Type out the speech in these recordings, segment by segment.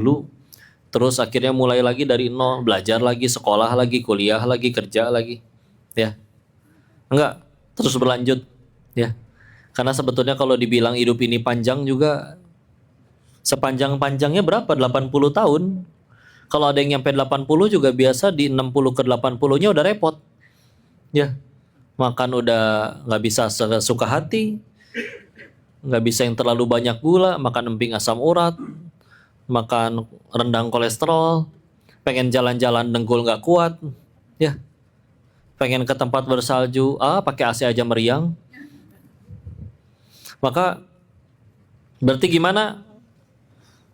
dulu, terus akhirnya mulai lagi dari nol, belajar lagi, sekolah lagi, kuliah lagi, kerja lagi, ya. Enggak, terus berlanjut, ya. Karena sebetulnya kalau dibilang hidup ini panjang juga, sepanjang-panjangnya berapa? 80 tahun. Kalau ada yang nyampe 80 juga biasa di 60 ke 80-nya udah repot. Ya, makan udah nggak bisa sesuka hati, nggak bisa yang terlalu banyak gula, makan emping asam urat, makan rendang kolesterol, pengen jalan-jalan dengkul nggak kuat, ya, pengen ke tempat bersalju, pakai AC aja meriang. Maka berarti gimana?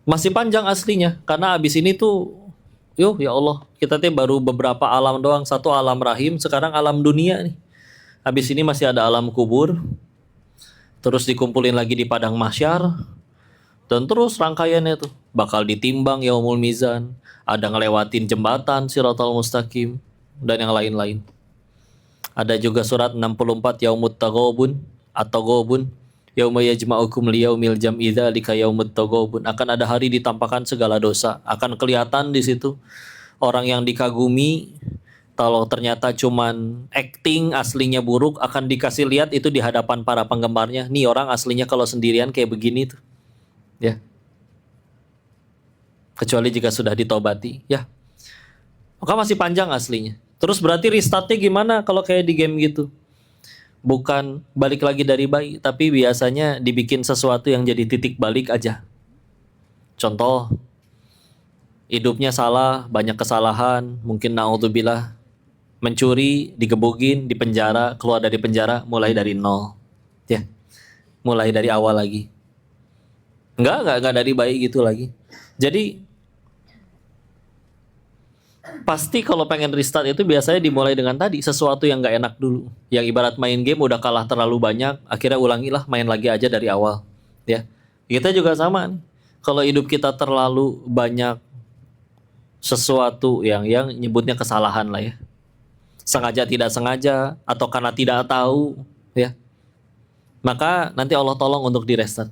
Masih panjang aslinya, karena abis ini tuh, ya Allah, kita tuh baru beberapa alam doang, satu alam rahim, sekarang alam dunia nih. Abis ini masih ada alam kubur, terus dikumpulin lagi di padang mahsyar, dan terus rangkaiannya tuh bakal ditimbang yaumul mizan, ada ngelewatin jembatan Siratal Mustaqim, dan yang lain-lain. Ada juga surat 64 yaumut taghabun atau gobun, yauma yajma'ukum liyaumil jam'i dzalika yaumut taghabun, akan ada hari ditampakkan segala dosa, akan kelihatan di situ orang yang dikagumi. Kalau ternyata cuman acting, aslinya buruk, akan dikasih lihat itu di hadapan para penggemarnya. Nih orang aslinya kalau sendirian kayak begini tuh, ya. Kecuali jika sudah ditobati, ya. Maka masih panjang aslinya. Terus berarti restartnya gimana kalau kayak di game gitu? Bukan balik lagi dari bayi, tapi biasanya dibikin sesuatu yang jadi titik balik aja. Contoh, hidupnya salah, banyak kesalahan, mungkin naudzubillah, mencuri, digebugin, dipenjara, keluar dari penjara, mulai dari nol, ya, mulai dari awal lagi. Enggak dari bayi gitu lagi. Jadi pasti kalau pengen restart itu biasanya dimulai dengan tadi, sesuatu yang nggak enak dulu. Yang ibarat main game udah kalah terlalu banyak, akhirnya ulangilah, main lagi aja dari awal. Ya, kita juga sama nih. Kalau hidup kita terlalu banyak sesuatu yang nyebutnya kesalahan lah ya, sengaja tidak sengaja atau karena tidak tahu, ya, maka nanti Allah tolong untuk di restart.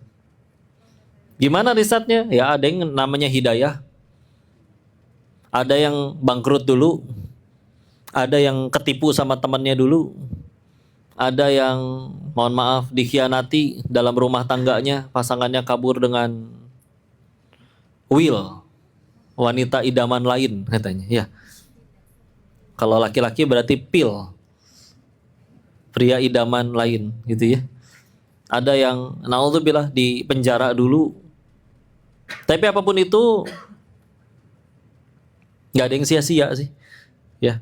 Gimana resetnya? Ya ada yang namanya hidayah. Ada yang bangkrut dulu, ada yang ketipu sama temannya dulu, ada yang mohon maaf dikhianati dalam rumah tangganya, pasangannya kabur dengan Will, wanita idaman lain katanya. Ya, kalau laki-laki berarti Pil, pria idaman lain gitu ya. Ada yang naudzubillah di penjara dulu. Tapi apapun itu nggak ada yang sia-sia sih, ya.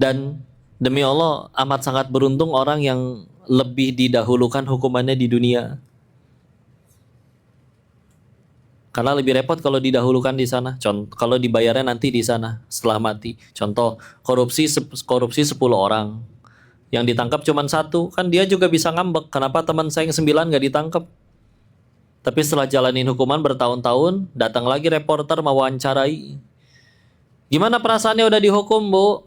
Dan demi Allah amat sangat beruntung orang yang lebih didahulukan hukumannya di dunia, karena lebih repot kalau didahulukan di sana. Contoh, kalau dibayarnya nanti di sana setelah mati. Contoh, korupsi 10 orang, yang ditangkap cuma satu, kan dia juga bisa ngambek, kenapa teman saya yang 9 nggak ditangkap. Tapi setelah jalanin hukuman bertahun-tahun, datang lagi reporter mewawancarai, gimana perasaannya udah dihukum, Bu?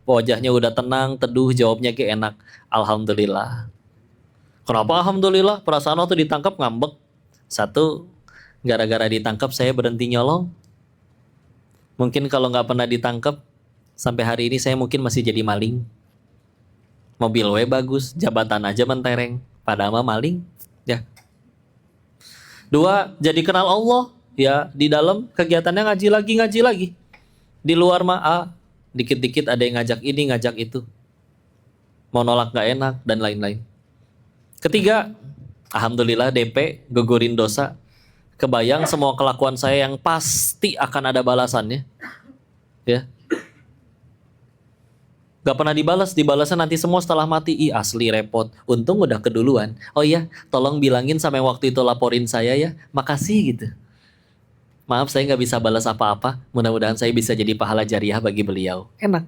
Wajahnya udah tenang, teduh, jawabnya kayak enak. Alhamdulillah. Kenapa alhamdulillah? Perasaan waktu ditangkap ngambek. Satu, gara-gara ditangkap saya berhenti nyolong. Mungkin kalau nggak pernah ditangkap, sampai hari ini saya mungkin masih jadi maling. Mobil we bagus, jabatan aja mentereng, padahal maling. Ya. Dua, jadi kenal Allah. Ya, di dalam kegiatannya ngaji lagi. Di luar dikit-dikit ada yang ngajak ini, ngajak itu, mau nolak gak enak, dan lain-lain. Ketiga, alhamdulillah DP, gugurin dosa. Kebayang semua kelakuan saya yang pasti akan ada balasannya, ya. Gak pernah dibalasnya nanti semua setelah mati. Asli repot, untung udah keduluan. Oh iya, tolong bilangin sampai waktu itu laporin saya ya, makasih gitu. Maaf saya nggak bisa balas apa-apa. Mudah-mudahan saya bisa jadi pahala jariah bagi beliau. Enak.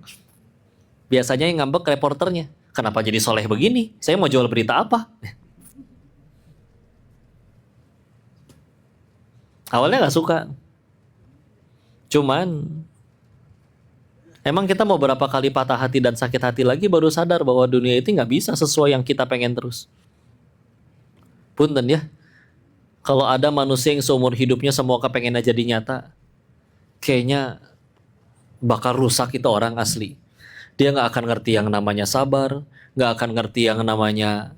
Biasanya yang ngambek reporternya. Kenapa jadi soleh begini? Saya mau jual berita apa? Awalnya nggak suka. Cuman emang kita mau berapa kali patah hati dan sakit hati lagi baru sadar bahwa dunia itu nggak bisa sesuai yang kita pengen terus. Punten ya. Kalau ada manusia yang seumur hidupnya semua kepengennya jadi nyata, kayaknya bakal rusak itu orang asli. Dia nggak akan ngerti yang namanya sabar, nggak akan ngerti yang namanya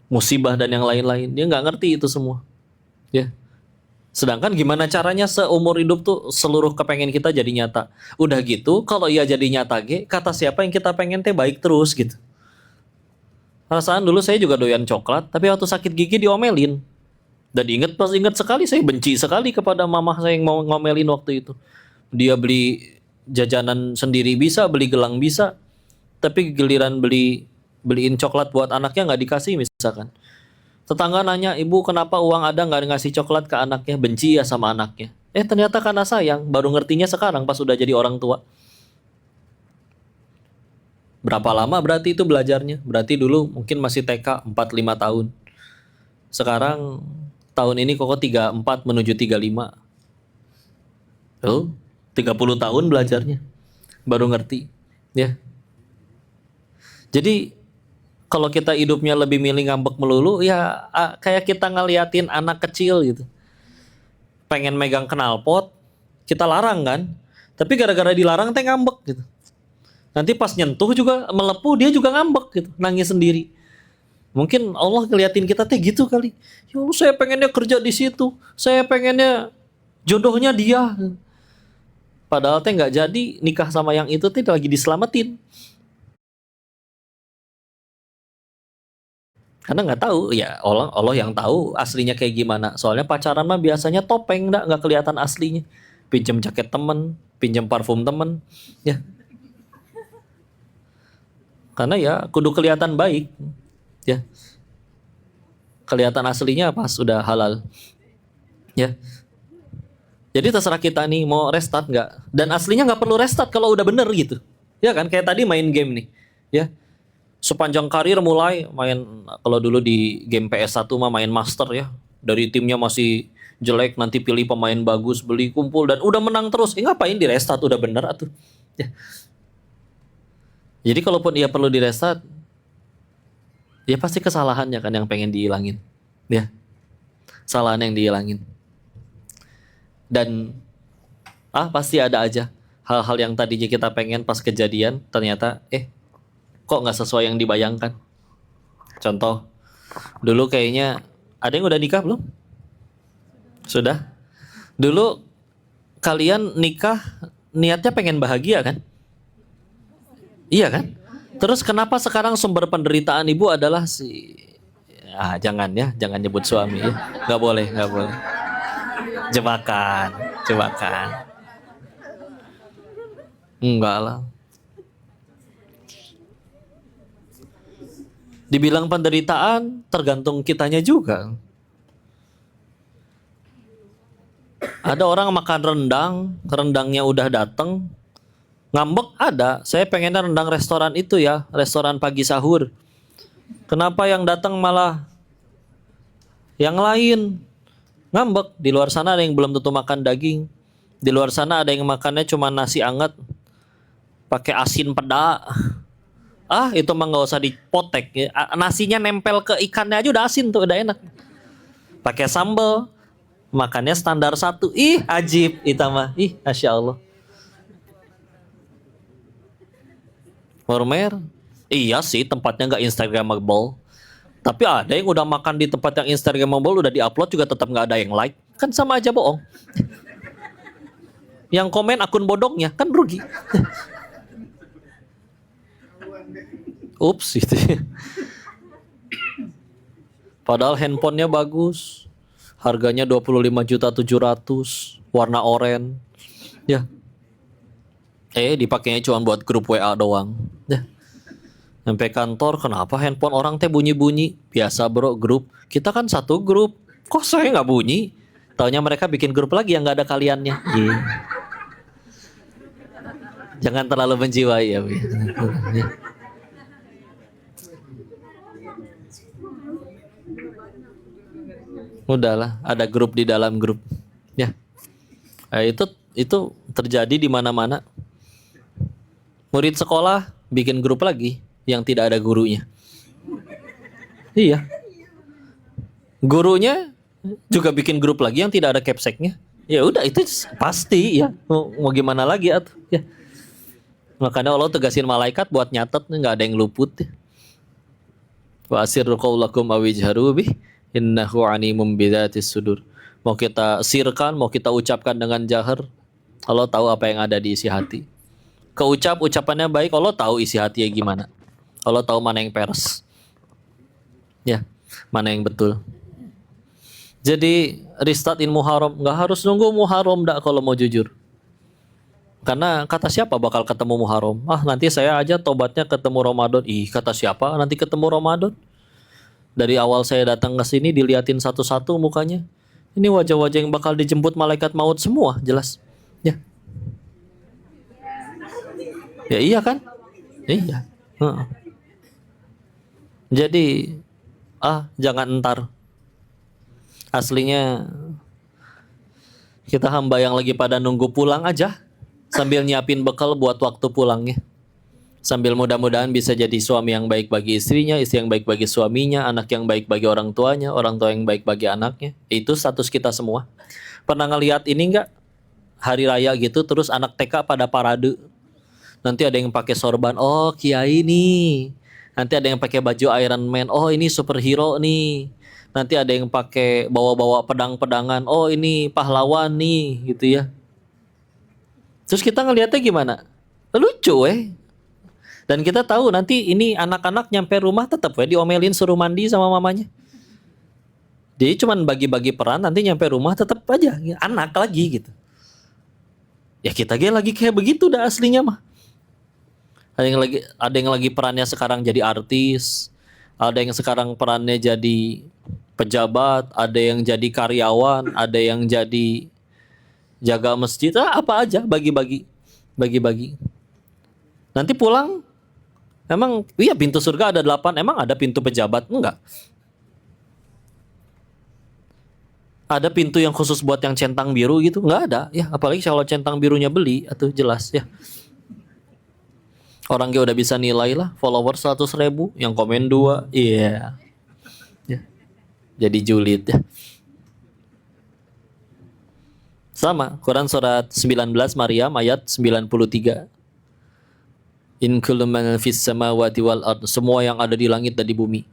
musibah dan yang lain-lain. Dia nggak ngerti itu semua. Ya. Sedangkan gimana caranya seumur hidup tuh seluruh kepengen kita jadi nyata. Udah gitu, kalau ia jadi nyata kata siapa yang kita pengen teh baik terus gitu. Perasaan dulu saya juga doyan coklat, tapi waktu sakit gigi diomelin. Dan inget sekali, saya benci sekali kepada mama saya yang mau ngomelin waktu itu. Dia beli jajanan sendiri bisa, beli gelang bisa, tapi giliran beliin coklat buat anaknya nggak dikasih misalkan. Tetangga nanya, ibu kenapa uang ada nggak ngasih coklat ke anaknya, benci ya sama anaknya. Ternyata karena sayang, baru ngertinya sekarang pas udah jadi orang tua. Berapa lama berarti itu belajarnya? Berarti dulu mungkin masih TK 4-5 tahun. Sekarang tahun ini kok 34 menuju 35. Oh, 30 tahun belajarnya. Baru ngerti. Ya. Jadi kalau kita hidupnya lebih milih ngambek melulu, ya kayak kita ngeliatin anak kecil gitu. Pengen megang knalpot, kita larang kan. Tapi gara-gara dilarang teh ngambek gitu. Nanti pas nyentuh juga melepuh, dia juga ngambek gitu, nangis sendiri. Mungkin Allah ngeliatin kita teh gitu kali. Ya Allah, saya pengennya kerja di situ. Saya pengennya jodohnya dia. Padahal teh nggak jadi nikah sama yang itu teh lagi diselamatin. Karena nggak tahu, ya Allah yang tahu aslinya kayak gimana. Soalnya pacaran mah biasanya topeng, nggak kelihatan aslinya. Pinjem jaket temen, pinjem parfum temen, ya. Karena ya kudu kelihatan baik, ya. Kelihatan aslinya pas sudah halal, ya. Jadi terserah kita nih mau restart nggak. Dan aslinya nggak perlu restart kalau udah bener gitu, ya kan? Kayak tadi main game nih, ya. Sepanjang karir mulai main, kalau dulu di game PS1 mah main master ya. Dari timnya masih jelek, nanti pilih pemain bagus, beli kumpul dan udah menang terus. Ngapain di restart, udah bener atuh. Ya. Jadi kalaupun ia perlu di restart, ya pasti kesalahannya kan yang pengen dihilangin. Ya. Kesalahan yang dihilangin. Dan pasti ada aja hal-hal yang tadinya kita pengen pas kejadian ternyata kok nggak sesuai yang dibayangkan. Contoh, dulu kayaknya ada yang udah nikah belum? Sudah? Dulu kalian nikah niatnya pengen bahagia kan? Iya kan? Terus kenapa sekarang sumber penderitaan ibu adalah jangan nyebut suami ya. Nggak boleh. Jebakan. Enggak lah. Dibilang penderitaan tergantung kitanya juga. Ada orang makan rendangnya udah dateng, ngambek ada. Saya pengennya rendang restoran itu ya, restoran pagi sahur. Kenapa yang datang malah yang lain? Ngambek. Di luar sana ada yang belum tentu makan daging. Di luar sana ada yang makannya cuma nasi anget pakai asin peda. Itu mah nggak usah dipotek ya. Nasinya nempel ke ikannya aja udah asin tuh, udah enak. Pakai sambal, makannya standar 1. Ajib itu mah. Masya Allah. Mermer. Iya sih, tempatnya nggak Instagramable. Tapi ada yang udah makan di tempat yang Instagramable, udah diupload juga tetap nggak ada yang like. Kan sama aja bohong. Yang komen akun bodongnya kan rugi. Ups gitu. Padahal handphonenya bagus. Harganya 25.700.000, warna oranye. Ya. Dipakainya cuma buat grup WA doang. Ya. Sampai kantor, kenapa handphone orang teh bunyi-bunyi? Biasa bro, grup. Kita kan satu grup. Kok saya nggak bunyi? Taunya mereka bikin grup lagi yang nggak ada kaliannya. Yeah. Jangan terlalu menjiwai ya. Udahlah, ada grup di dalam grup. Ya. Itu terjadi di mana-mana. Murid sekolah bikin grup lagi yang tidak ada gurunya. Iya. Gurunya juga bikin grup lagi yang tidak ada capseknya. Ya udah itu pasti ya. Mau gimana lagi atuh ya. Makanya Allah tegasin malaikat buat nyatet, nggak ada yang luput. Wa asirru qaulakum aw ijharu bih innahu animum bidzatis sudur. Mau kita sirkan, mau kita ucapkan dengan jahar, Allah tahu apa yang ada di isi hati. Ucapannya baik, Allah tahu isi hatinya gimana. Allah tahu mana yang peres. Ya, mana yang betul. Jadi restart in Muharram, nggak harus nunggu Muharram dak kalau mau jujur. Karena kata siapa bakal ketemu Muharram? Ah, nanti saya aja tobatnya ketemu Ramadan. Ih, kata siapa nanti ketemu Ramadan? Dari awal saya datang ke sini diliatin satu-satu mukanya. Ini wajah-wajah yang bakal dijemput malaikat maut semua, jelas. Ya. Ya iya kan? Iya. Heeh. Jadi jangan entar. Aslinya kita hamba yang lagi pada nunggu pulang aja, sambil nyiapin bekal buat waktu pulangnya. Sambil mudah-mudahan bisa jadi suami yang baik bagi istrinya, istri yang baik bagi suaminya, anak yang baik bagi orang tuanya, orang tua yang baik bagi anaknya. Itu status kita semua. Pernah ngelihat ini enggak? Hari raya gitu terus anak TK pada parade. Nanti ada yang pakai sorban, oh kiai nih. Nanti ada yang pakai baju Iron Man, oh ini superhero nih. Nanti ada yang pakai bawa-bawa pedang-pedangan, oh ini pahlawan nih gitu ya. Terus kita ngelihatnya gimana? Lucu Dan kita tahu nanti ini anak-anak nyampe rumah tetap diomelin suruh mandi sama mamanya. Jadi cuman bagi-bagi peran, nanti nyampe rumah tetap aja anak lagi gitu. Ya kita lagi kayak begitu dah aslinya mah. Ada yang lagi perannya sekarang jadi artis, ada yang sekarang perannya jadi pejabat, ada yang jadi karyawan, ada yang jadi jaga masjid, apa aja bagi-bagi. Nanti pulang, emang iya pintu surga ada 8, emang ada pintu pejabat? Enggak. Ada pintu yang khusus buat yang centang biru gitu? Enggak ada. Ya, apalagi kalau centang birunya beli, atau jelas ya. Orang udah bisa nilai lah, follower 100.000, yang komen 2, iya. Ya. Jadi julid ya. Sama, Quran surat 19 Maryam ayat 93. In kullu man fis samawati wal ard, semua yang ada di langit dan di bumi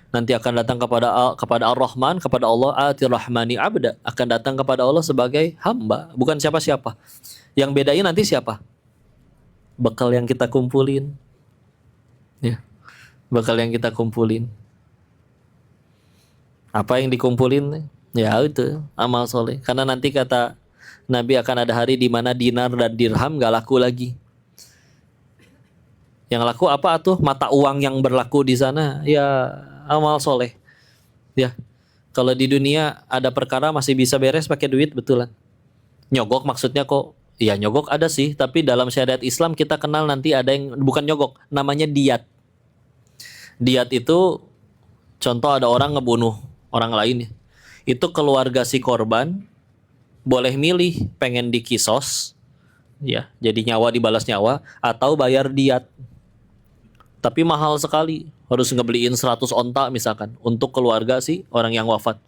nanti akan datang kepada Ar-Rahman, kepada Allah, atir rahmani abda, akan datang kepada Allah sebagai hamba, bukan siapa-siapa. Yang bedain nanti siapa? Bekal yang kita kumpulin. Ya. Bekal yang kita kumpulin. Apa yang dikumpulin? Ya itu amal soleh. Karena nanti kata Nabi akan ada hari di mana dinar dan dirham gak laku lagi. Yang laku apa tuh? Mata uang yang berlaku di sana. Ya amal soleh. Ya. Kalau di dunia ada perkara masih bisa beres pakai duit, betulan. Nyogok maksudnya kok? Iya nyogok ada sih, tapi dalam syariat Islam kita kenal nanti ada yang bukan nyogok, namanya diat. Diat itu contoh ada orang ngebunuh orang lain, itu keluarga si korban boleh milih pengen dikisos, ya jadi nyawa dibalas nyawa, atau bayar diat. Tapi mahal sekali, harus ngebeliin 100 onta misalkan untuk keluarga si orang yang wafat.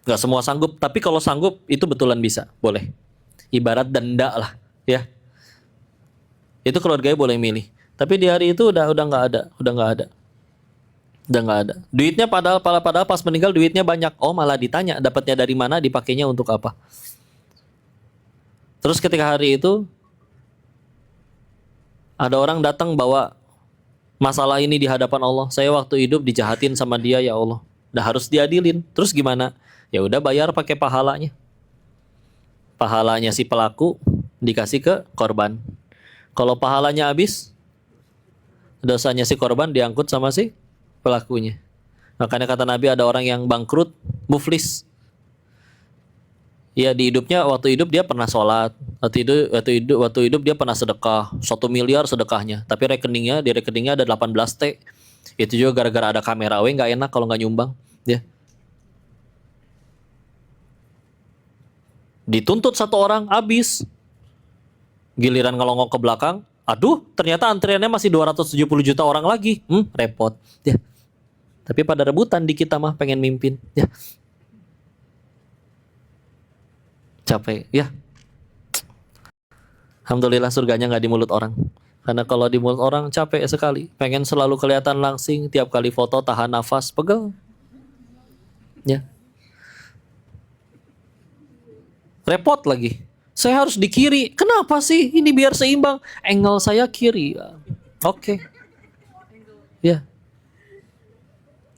Gak semua sanggup, tapi kalau sanggup itu betulan bisa, boleh. Ibarat denda lah, ya. Itu keluarganya boleh milih. Tapi di hari itu udah nggak ada. Duitnya padahal pas meninggal duitnya banyak. Oh malah ditanya dapatnya dari mana, dipakainya untuk apa. Terus ketika hari itu ada orang datang bawa masalah ini di hadapan Allah. Saya waktu hidup dijahatin sama dia ya Allah. Udah harus diadilin. Terus gimana? Ya udah bayar pakai pahalanya. Pahalanya si pelaku dikasih ke korban. Kalau pahalanya habis, dosanya si korban diangkut sama si pelakunya. Makanya kata Nabi ada orang yang bangkrut, muflis. Ya di hidupnya, waktu hidup dia pernah sholat, waktu hidup dia pernah sedekah 1 miliar sedekahnya, tapi di rekeningnya ada 18 T. Itu juga gara-gara ada kamera, nggak enak kalau nggak nyumbang, ya. Dituntut 1 orang, habis. Giliran ngelongok ke belakang, aduh ternyata antriannya masih 270 juta orang lagi. Repot. Ya. Tapi pada rebutan di kita mah pengen mimpin. Ya, capek. Ya, alhamdulillah surganya nggak di mulut orang. Karena kalau di mulut orang capek sekali. Pengen selalu kelihatan langsing. Tiap kali foto tahan nafas, pegel. Ya. Repot lagi. Saya harus di kiri. Kenapa sih? Ini biar seimbang. Angle saya kiri. Oke. Ya.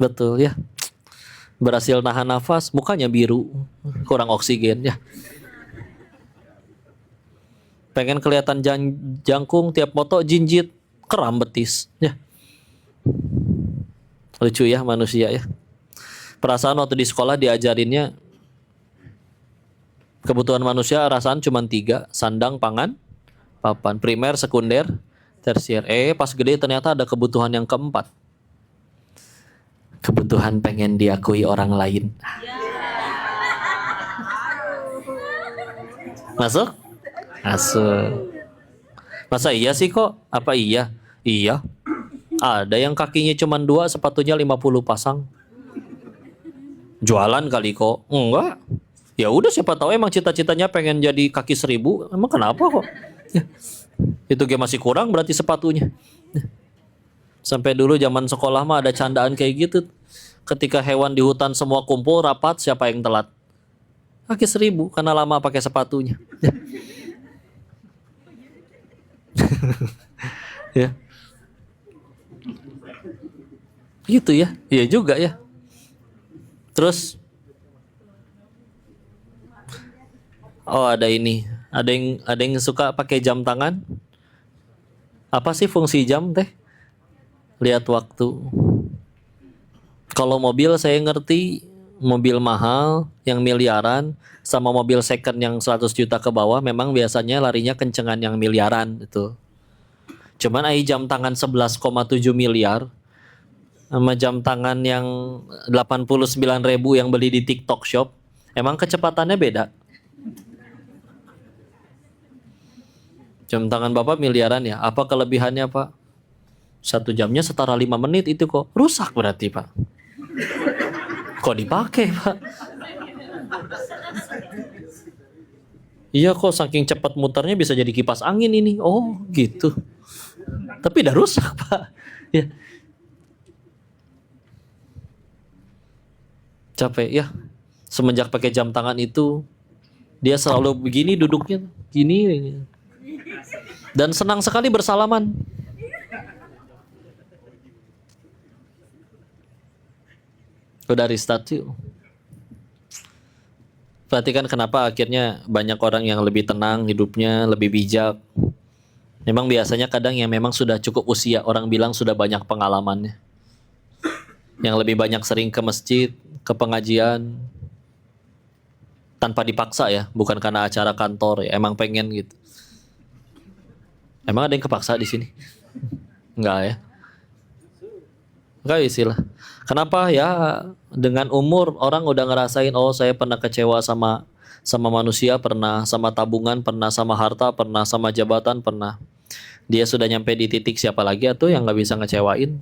Betul ya. Berhasil nahan nafas, mukanya biru. Kurang oksigen ya. Pengen kelihatan jangkung, tiap foto jinjit, keram betis. Ya. Lucu ya manusia ya. Perasaan waktu di sekolah diajarinnya kebutuhan manusia rasaan cuma 3, sandang, pangan, papan. Primer, sekunder, tersier. Pas gede ternyata ada kebutuhan yang keempat. Kebutuhan pengen diakui orang lain. Masuk? Masuk. Masa iya sih kok? Apa iya? Iya. Ada yang kakinya cuma 2, sepatunya 50 pasang. Jualan kali kok? Enggak. Ya udah, siapa tahu emang cita-citanya pengen jadi kaki 1000. Emang kenapa kok? Ya. Itu dia masih kurang berarti sepatunya. Sampai dulu zaman sekolah mah ada candaan kayak gitu. Ketika hewan di hutan semua kumpul rapat, siapa yang telat? Kaki 1000 karena lama pakai sepatunya. Ya. Gitu ya. Iya juga ya. Terus ada ini. Ada yang suka pakai jam tangan. Apa sih fungsi jam teh? Lihat waktu. Kalau mobil saya ngerti, mobil mahal yang miliaran sama mobil second yang 100 juta ke bawah memang biasanya larinya kencengan yang miliaran itu. Cuman jam tangan 11,7 miliar sama jam tangan yang 89.000 yang beli di TikTok Shop, emang kecepatannya beda. Jam tangan Bapak miliaran ya, apa kelebihannya Pak? 1 jamnya setara 5 menit itu kok. Rusak berarti Pak. Kok dipakai Pak? Iya kok saking cepat muternya bisa jadi kipas angin ini. Oh gitu. Tapi udah rusak Pak. Ya. Capek ya. Semenjak pakai jam tangan itu dia selalu begini duduknya. Gini. Dan senang sekali bersalaman. Udah restart yuk. Perhatikan kenapa akhirnya banyak orang yang lebih tenang hidupnya, lebih bijak. Memang biasanya kadang yang memang sudah cukup usia, orang bilang sudah banyak pengalamannya. Yang lebih banyak sering ke masjid, ke pengajian, tanpa dipaksa ya, bukan karena acara kantor ya, emang pengen gitu. Emang ada yang kepaksa di sini? Enggak ya? Enggak istilah. Kenapa ya? Dengan umur orang udah ngerasain, oh saya pernah kecewa sama manusia, pernah sama tabungan, pernah sama harta, pernah sama jabatan, pernah. Dia sudah nyampe di titik siapa lagi atau yang nggak bisa ngecewain?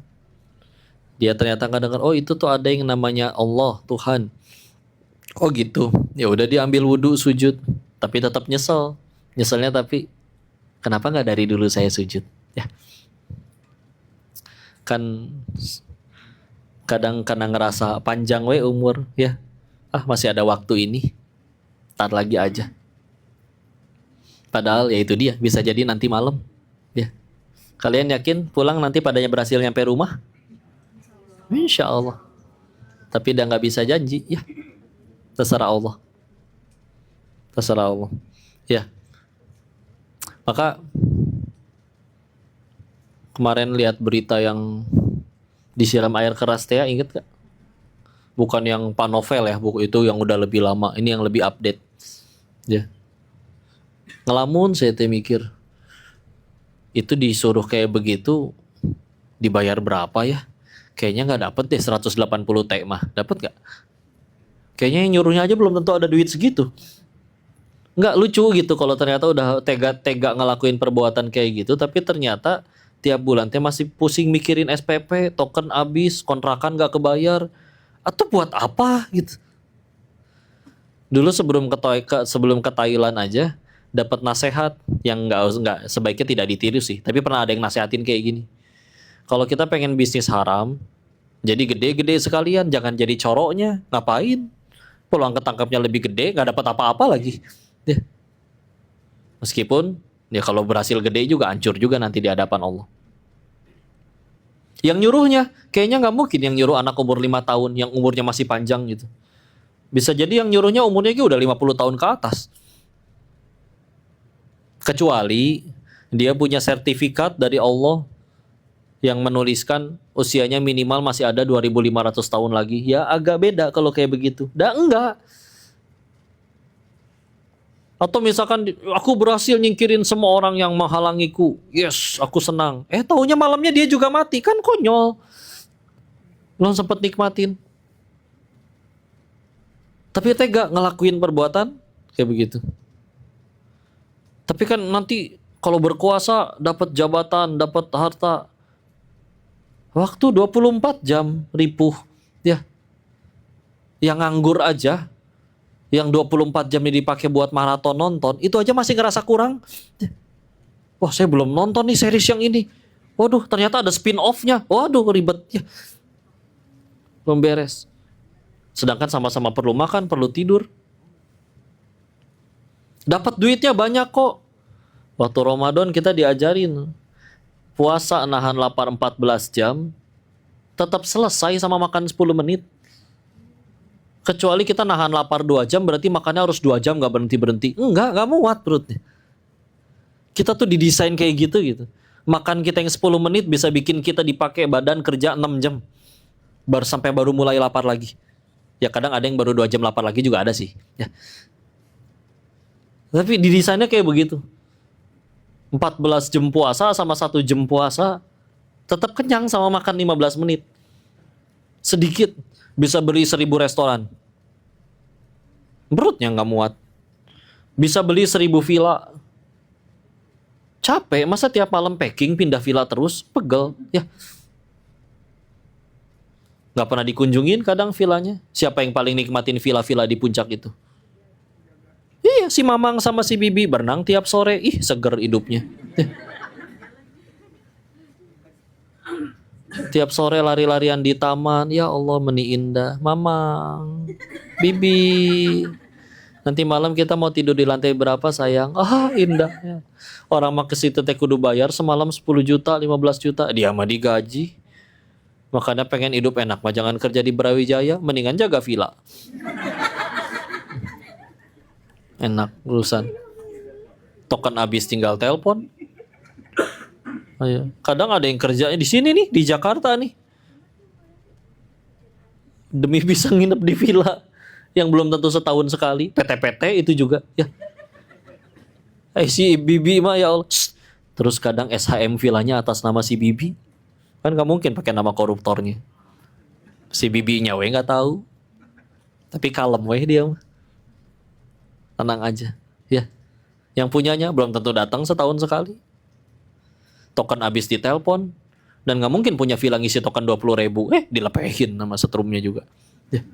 Dia ternyata nggak dengar, oh itu tuh ada yang namanya Allah, Tuhan. Oh gitu. Ya udah dia ambil wudhu, sujud, tapi tetap nyesel. Nyeselnya tapi kenapa nggak dari dulu saya sujud? Ya. Kan kadang karena ngerasa panjang umur ya. Masih ada waktu ini. Tar lagi aja. Padahal ya itu dia, bisa jadi nanti malam. Ya. Kalian yakin pulang nanti padanya berhasil nyampe rumah? Insya Allah. Tapi udah nggak bisa janji ya. Terserah Allah. Terserah Allah. Ya. Maka kemarin lihat berita yang disiram air keras teh, inget gak? Bukan yang panovel ya, buku itu yang udah lebih lama. Ini yang lebih update. Ya. Ngelamun saya teh mikir, itu disuruh kayak begitu dibayar berapa ya? Kayaknya nggak dapet deh 180 T mah. Dapet gak? Kayaknya yang nyuruhnya aja belum tentu ada duit segitu. Nggak lucu gitu kalau ternyata udah tega ngelakuin perbuatan kayak gitu, tapi ternyata Tiap bulan teh masih pusing mikirin SPP, token habis, kontrakan gak kebayar. Atau buat apa gitu. Dulu sebelum ke Thailand aja dapat nasehat yang nggak sebaiknya tidak ditiru sih. Tapi pernah ada yang nasehatin kayak gini. Kalau kita pengen bisnis haram, jadi gede-gede sekalian, jangan jadi coroknya. Ngapain? Peluang ketangkapnya lebih gede, nggak dapat apa-apa lagi. Ya. Meskipun ya kalau berhasil gede juga hancur juga nanti di hadapan Allah. Yang nyuruhnya kayaknya nggak mungkin yang nyuruh anak umur 5 tahun yang umurnya masih panjang gitu. Bisa jadi yang nyuruhnya umurnya udah 50 tahun ke atas. Kecuali dia punya sertifikat dari Allah yang menuliskan usianya minimal masih ada 2500 tahun lagi. Ya agak beda kalau kayak begitu. Enggak. Atau misalkan aku berhasil nyingkirin semua orang yang menghalangiku. Yes, aku senang. Taunya malamnya dia juga mati. Kan konyol. Belum sempet nikmatin. Tapi tega ngelakuin perbuatan kayak begitu. Tapi kan nanti kalau berkuasa dapat jabatan, dapat harta. Waktu 24 jam ripuh. Ya. Yang nganggur aja. Yang 24 jam ini dipakai buat maraton nonton, itu aja masih ngerasa kurang. Wah, saya belum nonton nih series yang ini. Waduh, ternyata ada spin-off-nya. Waduh, ribet. Ya. Belum beres. Sedangkan sama-sama perlu makan, perlu tidur. Dapat duitnya banyak kok. Waktu Ramadan kita diajarin puasa nahan lapar 14 jam, tetap selesai sama makan 10 menit. Kecuali kita nahan lapar 2 jam, berarti makannya harus 2 jam gak berhenti-berhenti. Enggak muat perutnya. Kita tuh didesain kayak gitu. Makan kita yang 10 menit bisa bikin kita dipakai badan kerja 6 jam. Baru mulai lapar lagi. Ya kadang ada yang baru 2 jam lapar lagi juga ada sih. Ya. Tapi didesainnya kayak begitu. 14 jam puasa sama 1 jam puasa, tetap kenyang sama makan 15 menit. Sedikit. Bisa beli 1000 restoran. Perutnya gak muat. Bisa beli 1000 villa. Capek, masa tiap malam packing pindah villa terus? Pegel, ya. Gak pernah dikunjungin kadang villanya. Siapa yang paling nikmatin villa-villa di puncak itu? Iya, si Mamang sama si Bibi berenang tiap sore. Ih, seger hidupnya. Tiap sore lari-larian di taman. Ya Allah, meni indah. Mamang, Bibi, nanti malam kita mau tidur di lantai berapa sayang? Indah ya. Orang mah ke situ teh kudu bayar semalam 10 juta, 15 juta. Dia mah digaji. Makanya pengen hidup enak mah jangan kerja di Brawijaya, mendingan jaga villa. Enak urusan. Token habis tinggal telepon. Ayo. Kadang ada yang kerjanya di sini nih, di Jakarta nih. Demi bisa nginep di villa yang belum tentu setahun sekali. PT-PT itu juga. Ya. Si Bibi mah ya Allah. Terus kadang SHM villanya atas nama si Bibi. Kan gak mungkin pakai nama koruptornya. Si Bibinya we gak tahu. Tapi kalem we dia mah. Tenang aja. Ya. Yang punyanya belum tentu datang setahun sekali. Token habis di telepon. Dan gak mungkin punya villa ngisi token 20.000. Dilepehin sama setrumnya juga. Ya.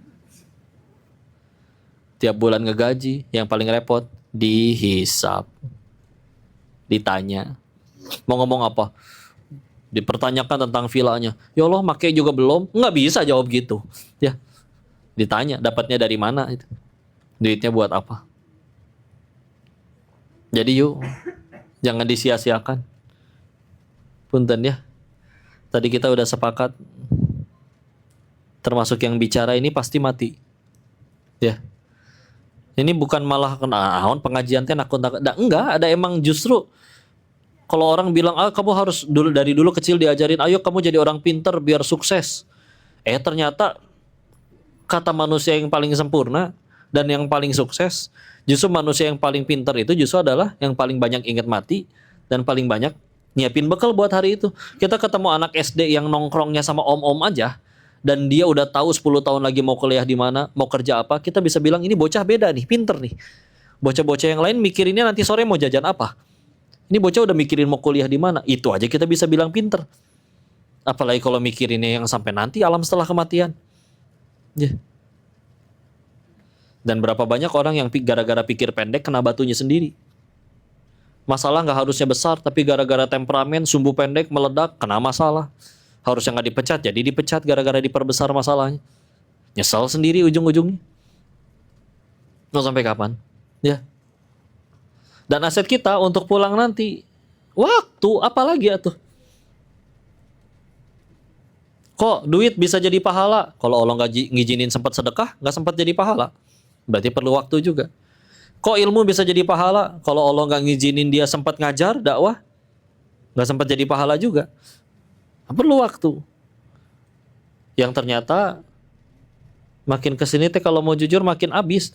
Tiap bulan ngegaji. Yang paling repot dihisap. Ditanya. Mau ngomong apa? Dipertanyakan tentang villanya. Ya Allah, make juga belum. Nggak bisa jawab gitu. Ya. Ditanya, dapatnya dari mana itu? Duitnya buat apa? Jadi yuk, jangan disia-siakan. Punten ya. Tadi kita udah sepakat. Termasuk yang bicara ini pasti mati. Ya. Ini bukan malah kenaon pengajian teh nakut. Enggak, ada emang justru kalau orang bilang, kamu harus dari dulu kecil diajarin, ayo kamu jadi orang pinter biar sukses. Ternyata kata manusia yang paling sempurna dan yang paling sukses, justru manusia yang paling pinter itu justru adalah yang paling banyak ingat mati dan paling banyak nyiapin bekal buat hari itu. Kita ketemu anak SD yang nongkrongnya sama om-om aja, dan dia udah tahu 10 tahun lagi mau kuliah di mana, mau kerja apa, kita bisa bilang ini bocah beda nih, pinter nih. Bocah-bocah yang lain mikirinnya nanti sore mau jajan apa. Ini bocah udah mikirin mau kuliah di mana. Itu aja kita bisa bilang pinter. Apalagi kalau mikirinnya yang sampai nanti alam setelah kematian. Ya. Dan berapa banyak orang yang gara-gara pikir pendek kena batunya sendiri. Masalah nggak harusnya besar, tapi gara-gara temperamen, sumbu pendek, meledak, kena masalah. Harusnya nggak dipecat, jadi dipecat gara-gara diperbesar masalahnya. Nyesal sendiri ujung-ujungnya. Mau sampai kapan? Ya. Dan aset kita untuk pulang nanti, waktu, apalagi atuh. Kok duit bisa jadi pahala? Kalau Allah nggak ngizinin sempat sedekah, nggak sempat jadi pahala. Berarti perlu waktu juga. Kok ilmu bisa jadi pahala? Kalau Allah nggak ngizinin dia sempat ngajar, dakwah, nggak sempat jadi pahala juga. Perlu waktu. Yang ternyata makin kesini teh kalau mau jujur makin habis.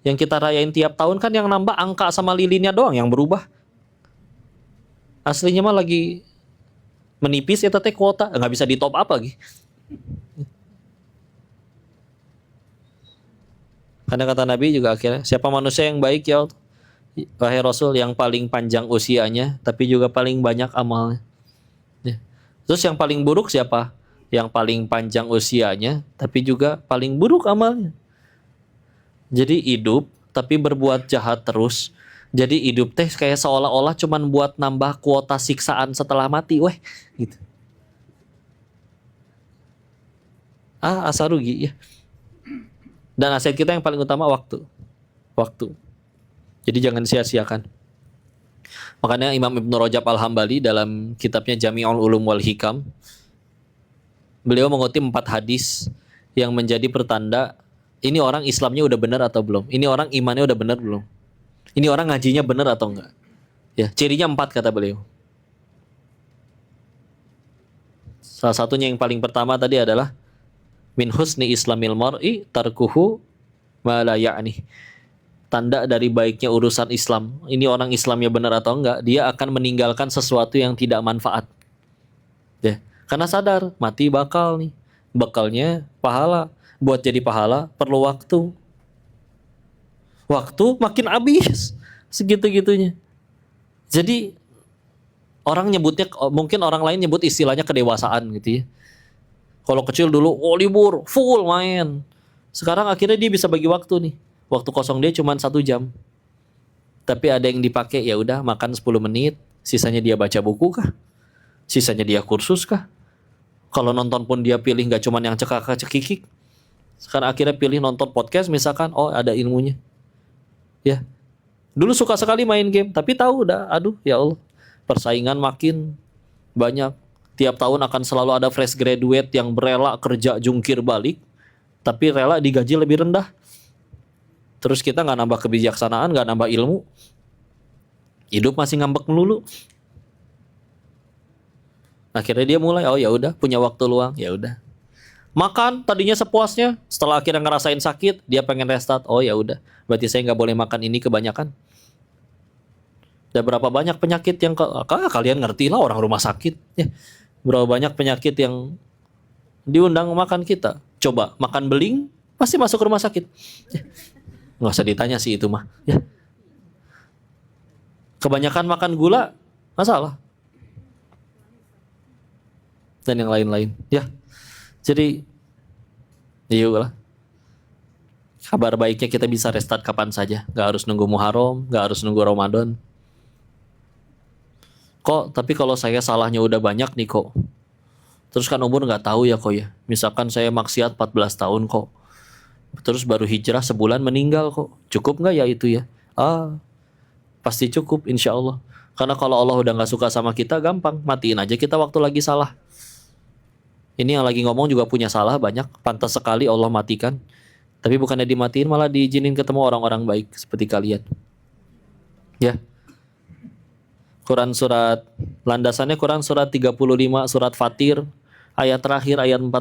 Yang kita rayain tiap tahun kan yang nambah angka sama lilinnya doang yang berubah. Aslinya mah lagi menipis ya teh kuota, nggak bisa di top up lagi. Karena kata Nabi juga akhirnya, siapa manusia yang baik ya wahai Rasul, yang paling panjang usianya tapi juga paling banyak amalnya. Ya. Terus yang paling buruk siapa? Yang paling panjang usianya tapi juga paling buruk amalnya. Jadi hidup tapi berbuat jahat terus. Jadi hidup teh kayak seolah-olah cuman buat nambah kuota siksaan setelah mati, weh, gitu. Asa rugi ya. Dan aset kita yang paling utama waktu. Waktu. Jadi jangan sia-siakan. Makanya Imam Ibnu Rajab Al-Hambali dalam kitabnya Jami'ul Ulum wal Hikam, beliau mengutip 4 hadis yang menjadi pertanda ini orang Islamnya udah benar atau belum. Ini orang imannya udah benar belum. Ini orang ngajinya benar atau enggak. Ya, cirinya 4 kata beliau. Salah satunya yang paling pertama tadi adalah min husni islamil mar'i tarkuhu ma la ya'ni. Tanda dari baiknya urusan Islam. Ini orang Islamnya benar atau enggak, dia akan meninggalkan sesuatu yang tidak manfaat. Ya, karena sadar mati bakal nih. Bakalnya pahala. Buat jadi pahala perlu waktu. Waktu makin habis segitu-gitunya. Jadi orang nyebutnya, mungkin orang lain nyebut istilahnya kedewasaan gitu ya. Kalau kecil dulu, oh libur, full main. Sekarang akhirnya dia bisa bagi waktu nih. Waktu kosong dia cuma 1 jam. Tapi ada yang dipakai, ya udah makan 10 menit, sisanya dia baca buku kah? Sisanya dia kursus kah? Kalau nonton pun dia pilih nggak cuma yang cekak-cekikik. Sekarang akhirnya pilih nonton podcast misalkan, oh ada ilmunya. Ya. Dulu suka sekali main game, tapi tahu udah, aduh ya Allah, persaingan makin banyak. Tiap tahun akan selalu ada fresh graduate yang rela kerja jungkir balik, tapi rela digaji lebih rendah. Terus kita nggak nambah kebijaksanaan, nggak nambah ilmu, hidup masih ngambek melulu. Akhirnya dia mulai, oh ya udah, punya waktu luang, ya udah. Makan tadinya sepuasnya, setelah akhirnya ngerasain sakit, dia pengen restart. Oh ya udah, berarti saya nggak boleh makan ini kebanyakan. Dan berapa banyak penyakit yang kalian ngerti lah orang rumah sakit. Ya, berapa banyak penyakit yang diundang makan kita. Coba makan beling, pasti masuk rumah sakit. Ya, nggak usah ditanya sih itu mah. Ya. Kebanyakan makan gula, masalah. Dan yang lain-lain. Ya. Jadi, yuk lah. Kabar baiknya kita bisa restart kapan saja. Gak harus nunggu Muharram, gak harus nunggu Ramadan. Kok, tapi kalau saya salahnya udah banyak nih kok. Terus kan umur gak tahu ya kok ya. Misalkan saya maksiat 14 tahun kok. Terus baru hijrah sebulan meninggal kok. Cukup gak ya itu ya? Pasti cukup insya Allah. Karena kalau Allah udah gak suka sama kita, gampang. Matiin aja kita waktu lagi salah. Ini yang lagi ngomong juga punya salah banyak. Pantas sekali Allah matikan. Tapi bukannya dimatiin, malah diizinin ketemu orang-orang baik seperti kalian. Ya. Quran surat, landasannya Quran surat 35, surat Fatir, ayat terakhir ayat 45.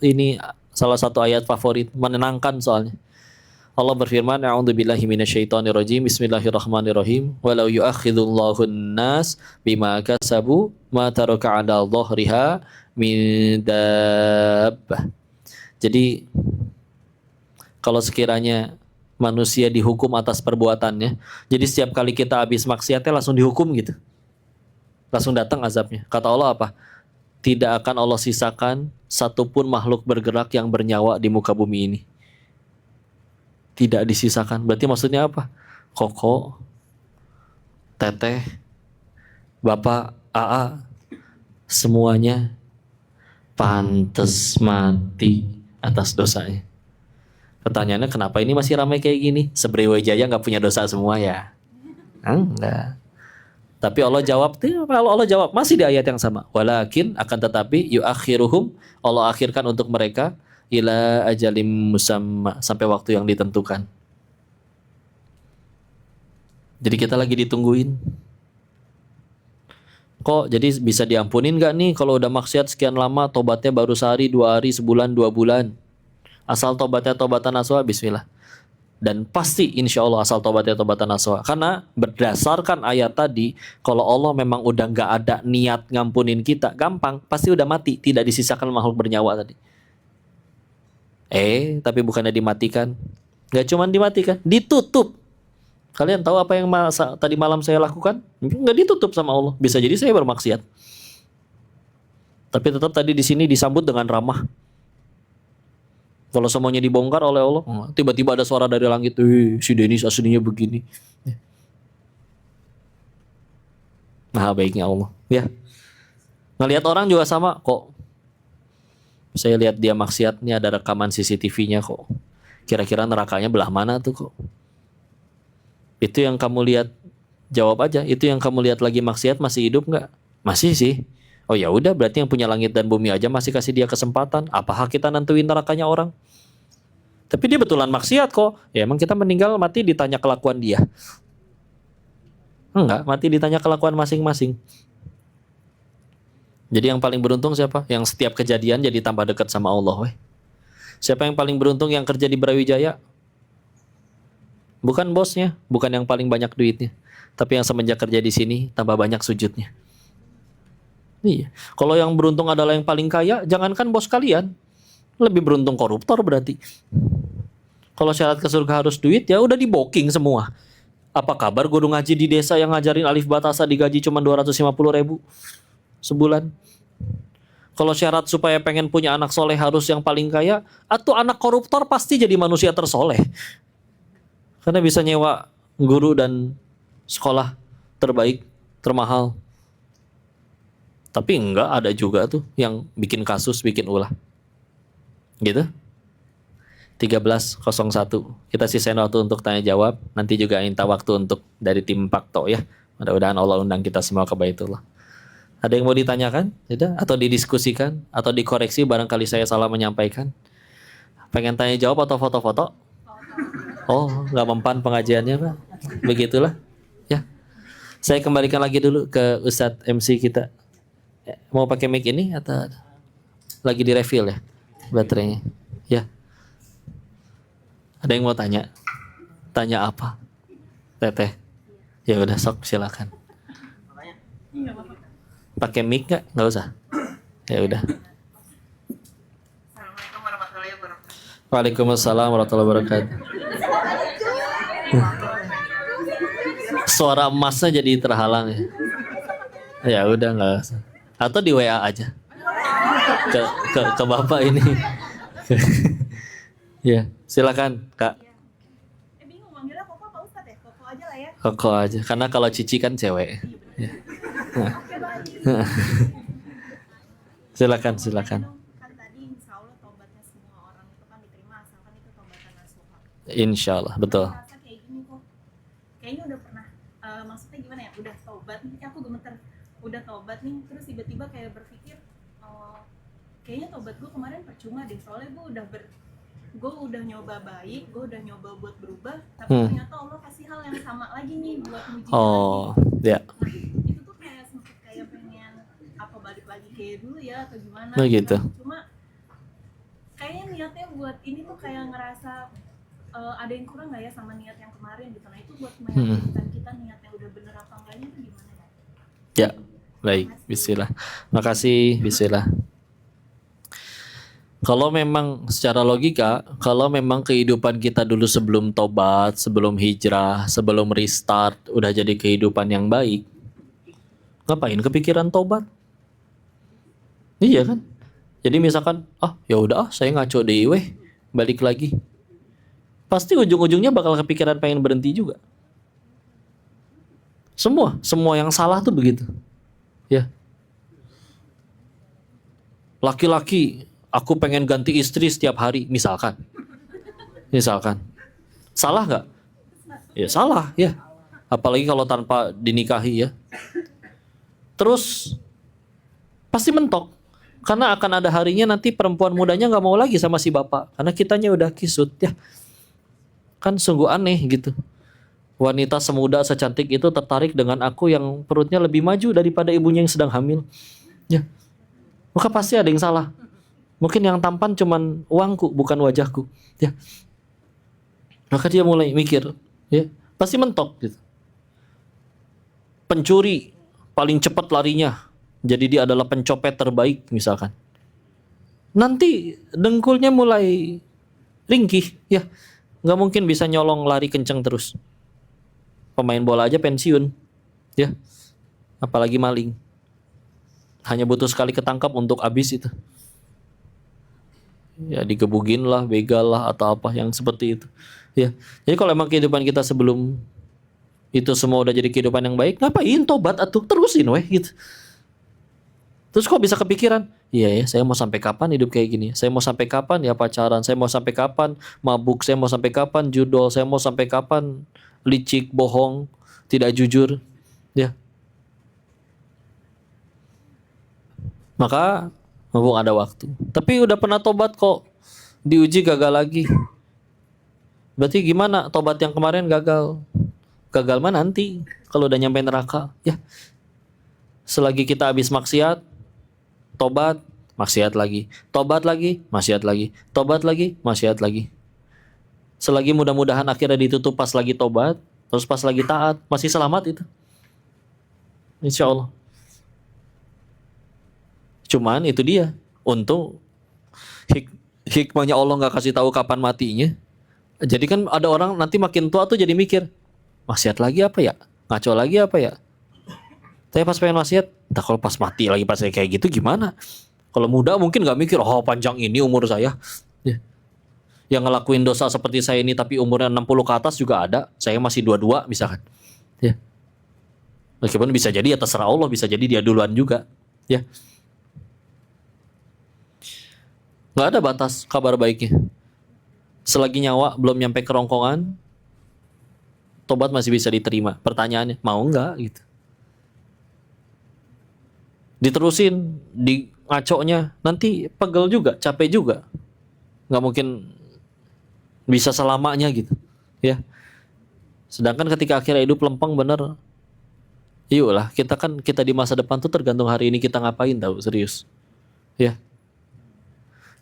Ini salah satu ayat favorit, menenangkan soalnya. Allah berfirman, a'udzubillahi minasyaitonirrajim, bismillahirrahmanirrahim. Walau yu'akhidullahu an-nas bima kasabu ma taraka 'ala dhahriha min dabbah. Jadi kalau sekiranya manusia dihukum atas perbuatannya. Jadi setiap kali kita habis maksiatnya langsung dihukum gitu. Langsung datang azabnya. Kata Allah apa? Tidak akan Allah sisakan satupun makhluk bergerak yang bernyawa di muka bumi ini. Tidak disisakan. Berarti maksudnya apa? Koko, teteh, bapak, AA, semuanya pantes mati atas dosanya. Pertanyaannya kenapa ini masih ramai kayak gini? Sriwijaya nggak punya dosa semua ya? Enggak. Tapi Allah jawab, kalau Allah jawab masih di ayat yang sama. Walakin akan tetapi yuakhiruhum, Allah akhirkan untuk mereka ila ajalim musamma, sampai waktu yang ditentukan. Jadi kita lagi ditungguin. Kok jadi bisa diampunin gak nih kalau udah maksiat sekian lama, tobatnya baru sehari, 2 hari, sebulan, 2 bulan. Asal tobatnya tobatan nasuha, bismillah. Dan pasti insya Allah asal tobatnya tobatan nasuha. Karena berdasarkan ayat tadi, kalau Allah memang udah gak ada niat ngampunin kita, gampang, pasti udah mati, tidak disisakan makhluk bernyawa tadi. Tapi bukannya dimatikan. Gak cuman dimatikan, ditutup. Kalian tahu apa yang tadi malam saya lakukan? Nggak ditutup sama Allah. Bisa jadi saya bermaksiat. Tapi tetap tadi di sini disambut dengan ramah. Kalau semuanya dibongkar oleh Allah, tiba-tiba ada suara dari langit, si Denis aslinya begini. Maha baiknya Allah. Ya. Ngelihat orang juga sama kok. Saya lihat dia maksiat, nih ada rekaman CCTV-nya kok. Kira-kira nerakanya belah mana tuh kok? Itu yang kamu lihat, jawab aja. Itu yang kamu lihat lagi maksiat masih hidup nggak? Masih sih. Oh ya udah, berarti yang punya langit dan bumi aja masih kasih dia kesempatan. Apa hak kita nentuin nerakanya orang? Tapi dia betulan maksiat kok. Ya emang kita meninggal mati ditanya kelakuan dia? Enggak, mati ditanya kelakuan masing-masing. Jadi yang paling beruntung siapa? Yang setiap kejadian jadi tambah dekat sama Allah. Weh. Siapa yang paling beruntung yang kerja di Brawijaya? Bukan bosnya, bukan yang paling banyak duitnya, tapi yang semenjak kerja di sini tambah banyak sujudnya. Iya. Kalau yang beruntung adalah yang paling kaya, jangankan bos kalian, lebih beruntung koruptor berarti. Kalau syarat ke surga harus duit, ya udah di booking semua. Apa kabar guru ngaji di desa yang ngajarin alif batasa digaji cuma 250.000 sebulan? Kalau syarat supaya pengen punya anak soleh harus yang paling kaya, atau anak koruptor pasti jadi manusia tersoleh. Karena bisa nyewa guru dan sekolah terbaik, termahal. Tapi enggak, ada juga tuh yang bikin kasus, bikin ulah. Gitu. 13.01. Kita sisain waktu untuk tanya jawab. Nanti juga minta waktu untuk dari tim Pakto ya. Mudah-mudahan Allah undang kita semua ke Baitullah. Ada yang mau ditanyakan? Tidak? Atau didiskusikan? Atau dikoreksi barangkali saya salah menyampaikan? Pengen tanya jawab atau foto-foto? Oh, nggak mempan pengajiannya Pak. Begitulah. Ya. Saya kembalikan lagi dulu ke Ustadz MC kita. Mau pakai mic ini atau lagi di refill ya baterainya? Ya. Ada yang mau tanya? Tanya apa? Teteh. Ya udah sok silakan. Pakai mic nggak? Nggak usah. Ya udah. Assalamualaikum warahmatullahi wabarakatuh. Waalaikumsalam warahmatullahi wabarakatuh. Suara emasnya jadi terhalang ya. Ya udah nggak usah. Atau di WA aja. Ke Bapak ini. Ya, silakan Kak. Bingung manggilnya Koko apa Ustadz ya? Koko aja lah ya. Koko aja. Karena kalau Cici kan cewek. Ya. Silakan. Kan tadi insya Allah tobatnya semua orang itu kan diterima asalkan itu tobatan nasuha. Insya Allah, betul. Aku merasa kayak gini kok. Kayaknya udah pernah. Maksudnya gimana ya? Udah tobat nih. Aku gemeter. Udah tobat nih. Terus tiba-tiba kayak berpikir, kayaknya tobat gue kemarin percuma deh. Soalnya gue udah nyoba baik, gue udah nyoba buat berubah, tapi ternyata Allah kasih hal yang sama lagi nih buat muji lagi. Ya. Nah, itu tuh kayak sempet kayak pengen apa balik lagi kayak dulu ya atau gimana? Oh, gitu. Cuma kayaknya niatnya buat ini tuh kayak ngerasa ada yang kurang nggak ya sama niat yang kemarin gitu. Nah itu buat meyakinkan kita niat yang udah bener apa enggaknya itu gimana ya? Ya, baik. Bismillah. Makasih. Bismillah. Kalau memang secara logika, kalau memang kehidupan kita dulu sebelum tobat, sebelum hijrah, sebelum restart udah jadi kehidupan yang baik, ngapain kepikiran tobat? Iya kan? Jadi misalkan, ya udah saya ngaco deh weh, balik lagi. Pasti ujung-ujungnya bakal kepikiran pengen berhenti juga. Semua yang salah tuh begitu. Ya. Laki-laki, aku pengen ganti istri setiap hari, misalkan. Misalkan. Salah nggak? Ya salah, ya. Apalagi kalau tanpa dinikahi ya. Terus pasti mentok. Karena akan ada harinya nanti perempuan mudanya nggak mau lagi sama si bapak. Karena kitanya udah kisut ya. Kan sungguh aneh gitu. Wanita semuda secantik itu tertarik dengan aku yang perutnya lebih maju daripada ibunya yang sedang hamil. Ya. Maka pasti ada yang salah. Mungkin yang tampan cuman uangku, bukan wajahku. Ya. Maka dia mulai mikir, ya, pasti mentok gitu. Pencuri paling cepat larinya. Jadi dia adalah pencopet terbaik misalkan. Nanti dengkulnya mulai ringkih, ya. Nggak mungkin bisa nyolong lari kenceng terus. Pemain bola aja pensiun, ya. Apalagi maling. Hanya butuh sekali ketangkap untuk habis itu. Ya digebugin lah, begal lah atau apa yang seperti itu. Ya. Jadi kalau emang kehidupan kita sebelum itu semua udah jadi kehidupan yang baik, ngapain tobat atuh, terusin weh gitu. Terus kok bisa kepikiran, iya ya, saya mau sampai kapan hidup kayak gini? Saya mau sampai kapan ya pacaran? Saya mau sampai kapan mabuk? Saya mau sampai kapan judol? Saya mau sampai kapan licik, bohong, tidak jujur? Ya. Maka mumpung ada waktu. Tapi udah pernah tobat kok, diuji gagal lagi. Berarti gimana? Tobat yang kemarin gagal. Gagal mah nanti kalau udah nyampe neraka, ya. Selagi kita habis maksiat, tobat, maksiat lagi. Tobat lagi, maksiat lagi. Tobat lagi, maksiat lagi. Selagi mudah-mudahan akhirnya ditutup pas lagi tobat, terus pas lagi taat, masih selamat itu. Insya Allah. Cuman itu dia. Untung hikmahnya Allah nggak kasih tahu kapan matinya. Jadi kan ada orang nanti makin tua tuh jadi mikir, maksiat lagi apa ya? Ngaco lagi apa ya? Saya pas pengen maksiat, tak kalau pas mati lagi pas saya kayak gitu gimana? Kalau muda mungkin nggak mikir, oh panjang ini umur saya. Ya. Yang ngelakuin dosa seperti saya ini tapi umurnya 60 ke atas juga ada. Saya masih 22 misalkan. Ya. Meskipun bisa jadi ya terserah Allah, bisa jadi dia duluan juga. Ya. Nggak ada batas kabar baiknya. Selagi nyawa belum nyampe kerongkongan, tobat masih bisa diterima. Pertanyaannya, mau nggak gitu? Diterusin, di ngaconya, nanti pegel juga, capek juga. Nggak mungkin bisa selamanya gitu. Ya. Sedangkan ketika akhirnya hidup lempeng bener, iyalah kita di masa depan tuh tergantung hari ini kita ngapain tahu, serius. Ya.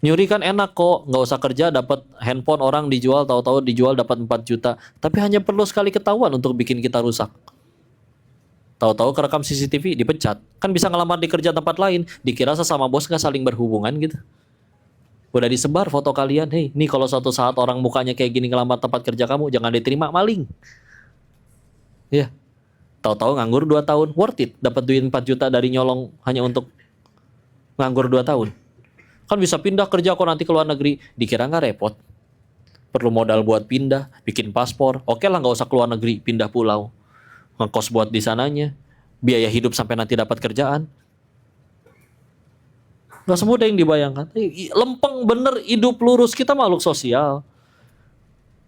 Nyuri kan enak kok, nggak usah kerja dapat handphone orang dijual, tahu-tahu dijual dapat 4 juta. Tapi hanya perlu sekali ketahuan untuk bikin kita rusak. Tahu-tahu kerekam CCTV dipecat. Kan bisa ngelamar di kerja tempat lain, dikira sesama bos nggak saling berhubungan gitu. Udah disebar foto kalian, hei, nih kalau suatu saat orang mukanya kayak gini ngelamar tempat kerja kamu, jangan diterima, maling. Ya. Tahu-tahu nganggur 2 tahun, worth it, dapat duit 4 juta dari nyolong hanya untuk nganggur 2 tahun. Kan bisa pindah kerja kok nanti ke luar negeri. Dikira nggak repot? Perlu modal buat pindah, bikin paspor. Oke lah nggak usah keluar negeri, pindah pulau. Ngekos buat di sananya. Biaya hidup sampai nanti dapat kerjaan. Nggak semudah yang dibayangkan. Lempeng bener, hidup lurus. Kita makhluk sosial.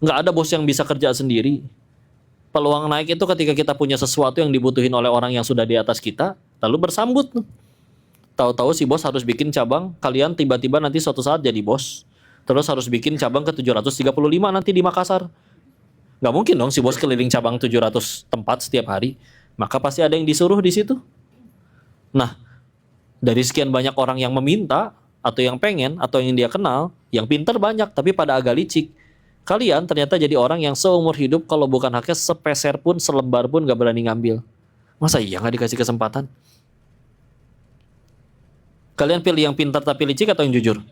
Nggak ada bos yang bisa kerja sendiri. Peluang naik itu ketika kita punya sesuatu yang dibutuhin oleh orang yang sudah di atas kita, lalu bersambut. Tahu-tahu si bos harus bikin cabang, kalian tiba-tiba nanti suatu saat jadi bos. Terus harus bikin cabang ke 735 nanti di Makassar. Nggak mungkin dong si bos keliling cabang 700 tempat setiap hari. Maka pasti ada yang disuruh di situ. Nah, dari sekian banyak orang yang meminta, atau yang pengen, atau yang dia kenal, yang pintar banyak, tapi pada agak licik. Kalian ternyata jadi orang yang seumur hidup kalau bukan haknya sepeser pun, selembar pun nggak berani ngambil. Masa iya nggak dikasih kesempatan? Kalian pilih yang pintar tapi licik atau yang jujur?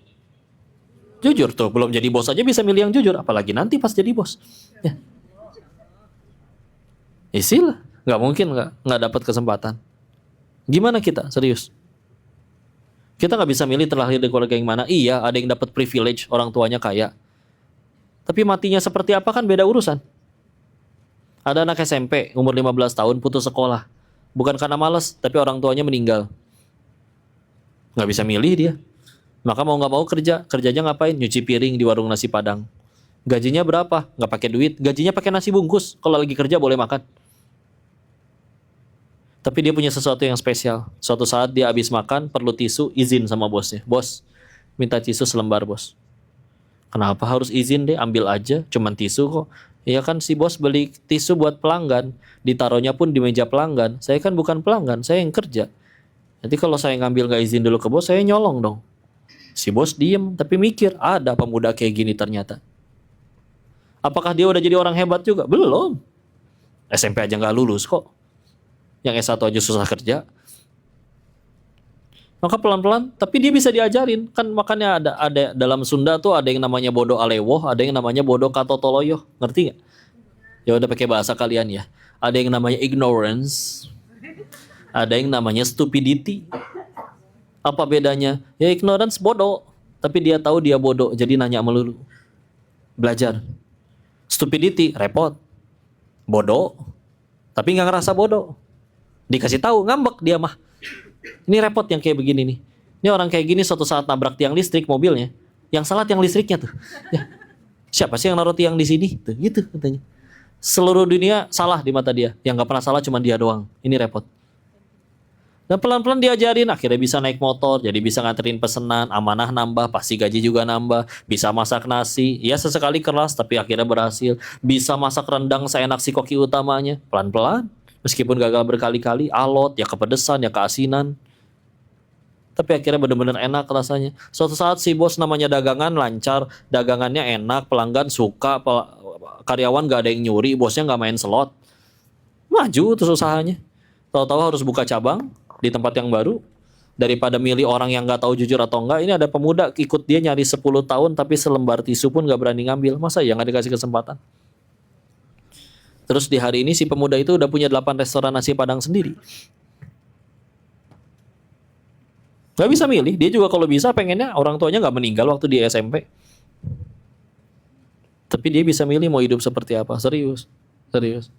Jujur tuh, belum jadi bos aja bisa milih yang jujur, apalagi nanti pas jadi bos. Ya, isilah, nggak mungkin nggak dapat kesempatan. Gimana kita serius? Kita nggak bisa milih terlahir di keluarga yang mana. Iya, ada yang dapat privilege, orang tuanya kaya. Tapi matinya seperti apa kan beda urusan. Ada anak SMP umur 15 tahun putus sekolah. Bukan karena malas, tapi orang tuanya meninggal. Nggak bisa milih dia. Maka mau nggak mau kerja. Kerjanya ngapain? Nyuci piring di warung nasi Padang. Gajinya berapa? Nggak pakai duit. Gajinya pakai nasi bungkus. Kalau lagi kerja boleh makan. Tapi dia punya sesuatu yang spesial. Suatu saat dia habis makan, perlu tisu, izin sama bosnya. Bos, minta tisu selembar, bos. Kenapa harus izin deh? Ambil aja, cuman tisu kok. Ya kan si bos beli tisu buat pelanggan, ditaruhnya pun di meja pelanggan. Saya kan bukan pelanggan, saya yang kerja. Nanti kalau saya ngambil nggak izin dulu ke bos, saya nyolong dong. Si bos diem, tapi mikir, ada pemuda kayak gini ternyata. Apakah dia udah jadi orang hebat juga? Belum. SMP aja nggak lulus kok. Yang S1 aja susah kerja. Maka pelan-pelan, tapi dia bisa diajarin. Kan makanya ada dalam Sunda tuh ada yang namanya bodo alewoh, ada yang namanya bodo katotoloyo. Ngerti nggak? Ya udah pakai bahasa kalian ya. Ada yang namanya ignorance, ada yang namanya stupidity. Apa bedanya? Ya ignorance bodoh, tapi dia tahu dia bodoh, jadi nanya melulu. Belajar. Stupidity repot. Bodoh, tapi nggak ngerasa bodoh. Dikasih tahu ngambek dia mah. Ini repot yang kayak begini nih. Ini orang kayak gini suatu saat nabrak tiang listrik mobilnya. Yang salah tiang listriknya tuh. Ya. Siapa sih yang naruh tiang di sini? Tuh, gitu katanya. Seluruh dunia salah di mata dia. Yang nggak pernah salah cuma dia doang. Ini repot. Dan pelan-pelan diajarin, akhirnya bisa naik motor, jadi bisa nganterin pesanan, amanah nambah, pasti gaji juga nambah, bisa masak nasi, ya sesekali keras tapi akhirnya berhasil, bisa masak rendang seenak si koki utamanya, pelan-pelan, meskipun gagal berkali-kali, alot, ya kepedesan, ya keasinan, tapi akhirnya benar-benar enak rasanya. Suatu saat si bos namanya dagangan lancar, dagangannya enak, pelanggan suka, karyawan gak ada yang nyuri, bosnya gak main slot, maju terus usahanya. Tahu-tahu harus buka cabang di tempat yang baru, daripada milih orang yang nggak tahu jujur atau enggak. Ini ada pemuda ikut dia nyari 10 tahun tapi selembar tisu pun nggak berani ngambil. Masa ya nggak dikasih kesempatan? Terus di hari ini si pemuda itu udah punya 8 restoran nasi Padang sendiri. Nggak bisa milih. Dia juga kalau bisa pengennya orang tuanya nggak meninggal waktu di SMP. Tapi dia bisa milih mau hidup seperti apa. Serius, serius.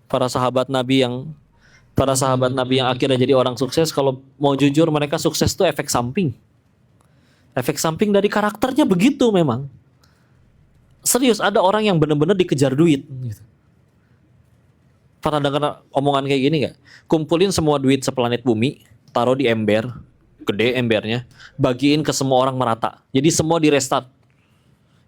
Para sahabat Nabi yang akhirnya jadi orang sukses, kalau mau jujur mereka sukses tuh efek samping. Efek samping dari karakternya begitu memang. Serius, ada orang yang benar-benar dikejar duit gitu. Pernah dengar omongan kayak gini gak? Kumpulin semua duit seplanet bumi, taruh di ember, gede embernya, bagiin ke semua orang merata. Jadi semua di restart.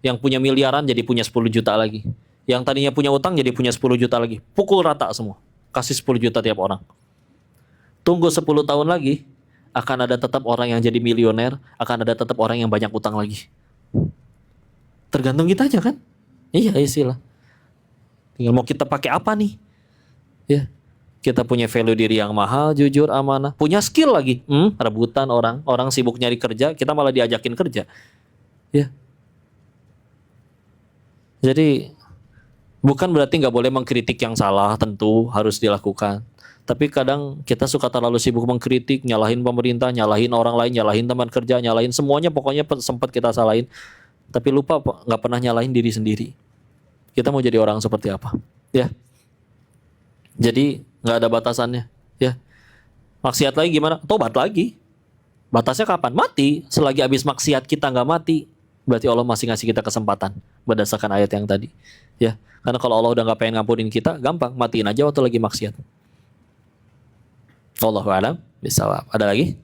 Yang punya miliaran jadi punya 10 juta lagi. Yang tadinya punya utang jadi punya 10 juta lagi. Pukul rata semua. Kasih 10 juta tiap orang. Tunggu 10 tahun lagi, akan ada tetap orang yang jadi milioner, akan ada tetap orang yang banyak utang lagi. Tergantung kita aja kan? Iya, istilah. Tinggal mau kita pakai apa nih? Ya. Kita punya value diri yang mahal, jujur, amanah, punya skill lagi. Rebutan orang sibuk nyari kerja, kita malah diajakin kerja. Ya. Jadi bukan berarti nggak boleh mengkritik yang salah, tentu harus dilakukan. Tapi kadang kita suka terlalu sibuk mengkritik, nyalahin pemerintah, nyalahin orang lain, nyalahin teman kerja, nyalahin semuanya, pokoknya sempat kita salahin. Tapi lupa nggak pernah nyalahin diri sendiri. Kita mau jadi orang seperti apa? Ya. Jadi nggak ada batasannya. Ya. Maksiat lagi gimana? Tobat lagi. Batasnya kapan? Mati. Selagi habis maksiat kita nggak mati, berarti Allah masih ngasih kita kesempatan berdasarkan ayat yang tadi. Ya. Karena kalau Allah udah nggak pengen ngampunin kita, gampang, matiin aja waktu lagi maksiat. Wallahu a'lam bishawab. Ada lagi?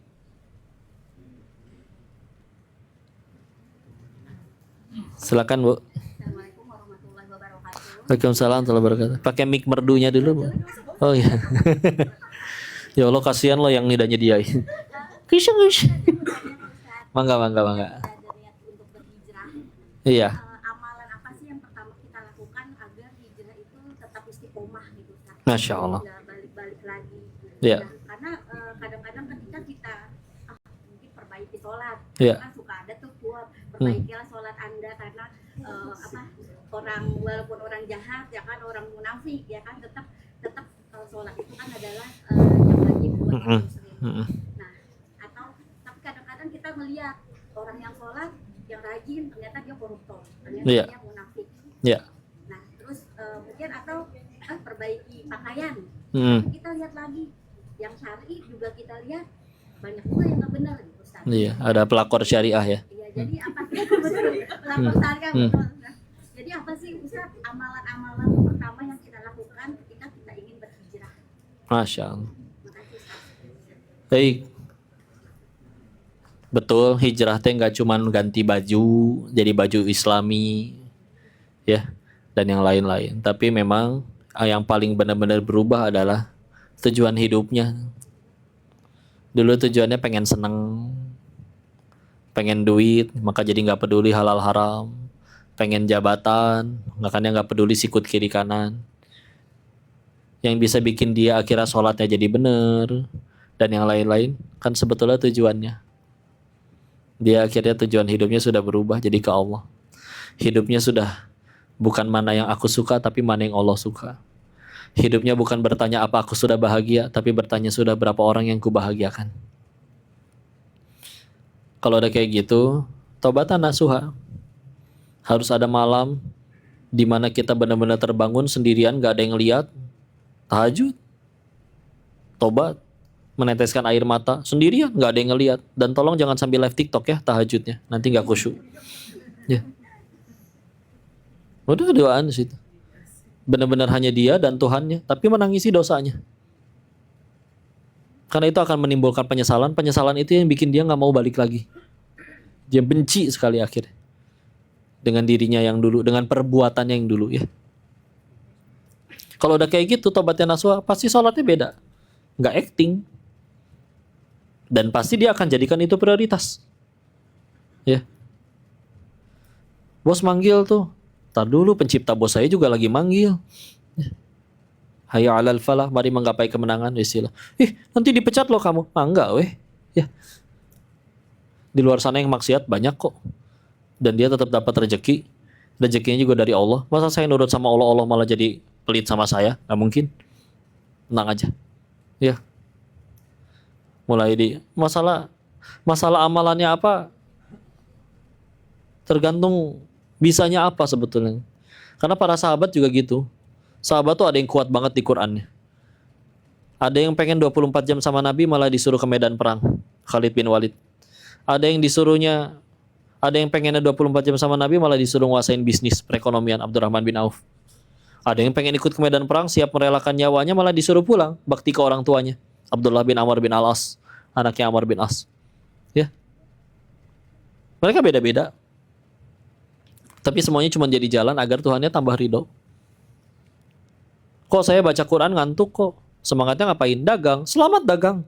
Silakan, Bu. Assalamualaikum warahmatullahi wabarakatuh. Waalaikumsalam warahmatullahi wabarakatuh. Pakai mic merdunya dulu, Bu. Oh iya. Ya Allah, kasihan lo yang tidak nyediain. Kush. Mangga. Ada niat untuk berhijrah. Iya. Amalan apa sih yang pertama kita lakukan agar hijrah itu tetap istiqomah gitu, Ustaz? Masya Allah. Nggak balik-balik lagi. Iya. Nah, karena kadang-kadang ketika kita mungkin perbaiki sholat, Iya. kan suka ada tuh perbaikilah sholat Anda karena orang walaupun orang jahat ya kan, orang munafik ya kan, tetap tetap sholat itu kan adalah yang wajib buat orang muslim. Nah, atau tapi kadang-kadang kita melihat orang yang sholat yang rajin ternyata dia koruptor, ternyata dia munafik. Nah, terus mungkin atau perbaiki pakaian. Kita lihat lagi yang syar'i juga kita lihat banyak juga yang nggak benar gitu, Ustaz. Iya, ada pelakor syariah ya. Iya, jadi apa sih pelakor syariah betul. Jadi apa sih Ustaz amalan-amalan pertama yang kita lakukan ketika kita ingin berhijrah? Masya Allah. Makasih Ustaz. Baik. Betul, hijrah teh nggak cuman ganti baju jadi baju Islami ya dan yang lain-lain, tapi memang yang paling benar-benar berubah adalah tujuan hidupnya. Dulu tujuannya pengen seneng, pengen duit, maka jadi nggak peduli halal haram, pengen jabatan, makanya nggak peduli sikut kiri kanan. Yang bisa bikin dia akhirnya sholatnya jadi bener dan yang lain-lain kan sebetulnya tujuannya. Dia akhirnya tujuan hidupnya sudah berubah jadi ke Allah. Hidupnya sudah bukan mana yang aku suka tapi mana yang Allah suka. Hidupnya bukan bertanya apa aku sudah bahagia, tapi bertanya sudah berapa orang yang kubahagiakan. Kalau ada kayak gitu, taubatan nasuha. Harus ada malam di mana kita benar-benar terbangun sendirian, gak ada yang lihat. Tahajud, tobat, meneteskan air mata sendirian, gak ada yang ngelihat. Dan tolong jangan sambil live TikTok ya tahajudnya, nanti gak khusyuk. Ya. Udah doaan di situ. Benar-benar hanya dia dan Tuhannya, tapi menangisi dosanya. Karena itu akan menimbulkan penyesalan. Penyesalan itu yang bikin dia nggak mau balik lagi. Dia benci sekali akhirnya dengan dirinya yang dulu, dengan perbuatannya yang dulu ya. Kalau udah kayak gitu, tobatnya nasuha, pasti sholatnya beda, nggak acting, dan pasti dia akan jadikan itu prioritas. Ya, bos manggil tuh. Tar dulu, pencipta bos saya juga lagi manggil. Hayya 'alal falah, mari menggapai kemenangan, istilah. Nanti dipecat loh kamu. Enggak weh. Ya. Di luar sana yang maksiat banyak kok. Dan dia tetap dapat rezeki. Rezekinya juga dari Allah. Masa saya nurut sama Allah, Allah malah jadi pelit sama saya? Nggak mungkin. Tenang aja. Ya. Mulai di masalah amalannya apa? Tergantung bisanya apa sebetulnya. Karena para sahabat juga gitu. Sahabat tuh ada yang kuat banget di Qur'annya. Ada yang pengen 24 jam sama Nabi malah disuruh ke medan perang. Khalid bin Walid. Ada yang pengennya 24 jam sama Nabi malah disuruh nguasain bisnis perekonomian, Abdurrahman bin Auf. Ada yang pengen ikut ke medan perang, siap merelakan nyawanya malah disuruh pulang, bakti ke orang tuanya. Abdullah bin Amr bin Al-As, anaknya Amr bin As. Ya. Mereka beda-beda. Tapi semuanya cuma jadi jalan agar Tuhannya tambah ridho. Kok saya baca Quran ngantuk kok? Semangatnya ngapain? Dagang. Selamat dagang.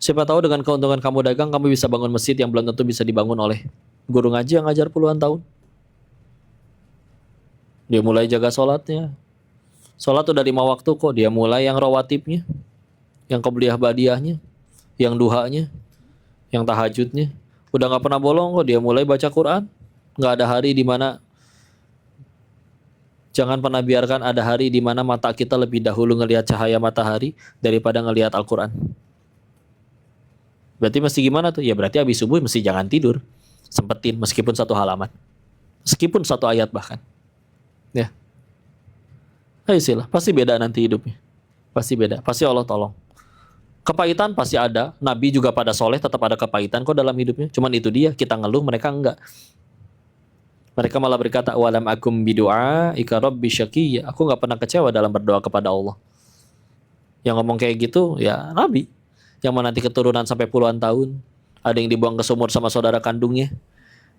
Siapa tahu dengan keuntungan kamu dagang, kamu bisa bangun masjid yang belum tentu bisa dibangun oleh guru ngaji yang ngajar puluhan tahun. Dia mulai jaga sholatnya. Sholat udah 5 waktu kok. Dia mulai yang rawatibnya, yang qobliyah badiahnya, yang duhanya, yang tahajudnya. Udah gak pernah bolong kok. Dia mulai baca Quran. Nggak ada hari di mana, jangan pernah biarkan ada hari di mana mata kita lebih dahulu ngelihat cahaya matahari daripada ngelihat Al-Quran. Berarti mesti gimana tuh? Ya berarti habis subuh mesti jangan tidur, sempetin meskipun 1 halaman, meskipun 1 ayat bahkan. Ya, istilah pasti beda nanti hidupnya, pasti beda, pasti Allah tolong. Kepahitan pasti ada, Nabi juga pada soleh tetap ada kepahitan kok dalam hidupnya. Cuman itu dia, kita ngeluh, mereka enggak. Mereka malah berkata, walam akum bidu'a ika rabbi syaqiyya. Aku nggak pernah kecewa dalam berdoa kepada Allah. Yang ngomong kayak gitu, ya Nabi. Yang menanti keturunan sampai puluhan tahun. Ada yang dibuang ke sumur sama saudara kandungnya.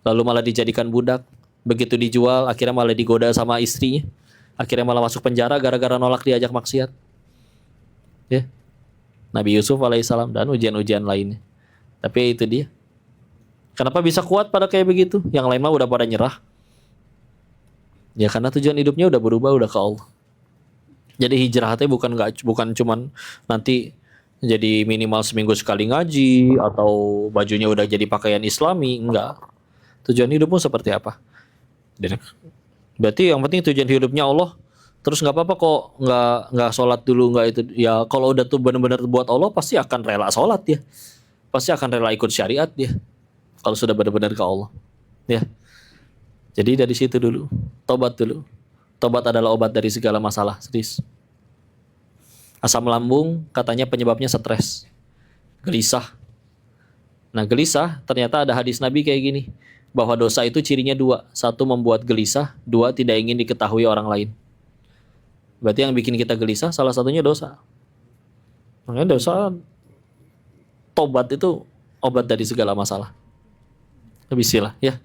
Lalu malah dijadikan budak. Begitu dijual, akhirnya malah digoda sama istrinya. Akhirnya malah masuk penjara gara-gara nolak diajak maksiat. Ya. Nabi Yusuf alaihissalam dan ujian-ujian lainnya. Tapi itu dia. Kenapa bisa kuat pada kayak begitu? Yang lain mah udah pada nyerah. Ya karena tujuan hidupnya udah berubah, udah ke Allah. Jadi hijrahnya bukan cuman nanti jadi minimal seminggu sekali ngaji atau bajunya udah jadi pakaian Islami, enggak. Tujuan hidupmu seperti apa? Dan berarti yang penting tujuan hidupnya Allah. Terus nggak apa-apa kok nggak sholat dulu, nggak itu. Ya kalau udah tuh benar-benar buat Allah pasti akan rela sholat ya. Pasti akan rela ikut syariat dia. Kalau sudah benar-benar ke Allah. Ya. Jadi dari situ dulu. Tobat dulu. Tobat adalah obat dari segala masalah. Serius. Asam lambung katanya penyebabnya stres. Gelisah. Nah gelisah ternyata ada hadis Nabi kayak gini. Bahwa dosa itu cirinya dua. Satu membuat gelisah. Dua tidak ingin diketahui orang lain. Berarti yang bikin kita gelisah salah satunya dosa. Makanya dosa, tobat itu obat dari segala masalah. Bismillah ya.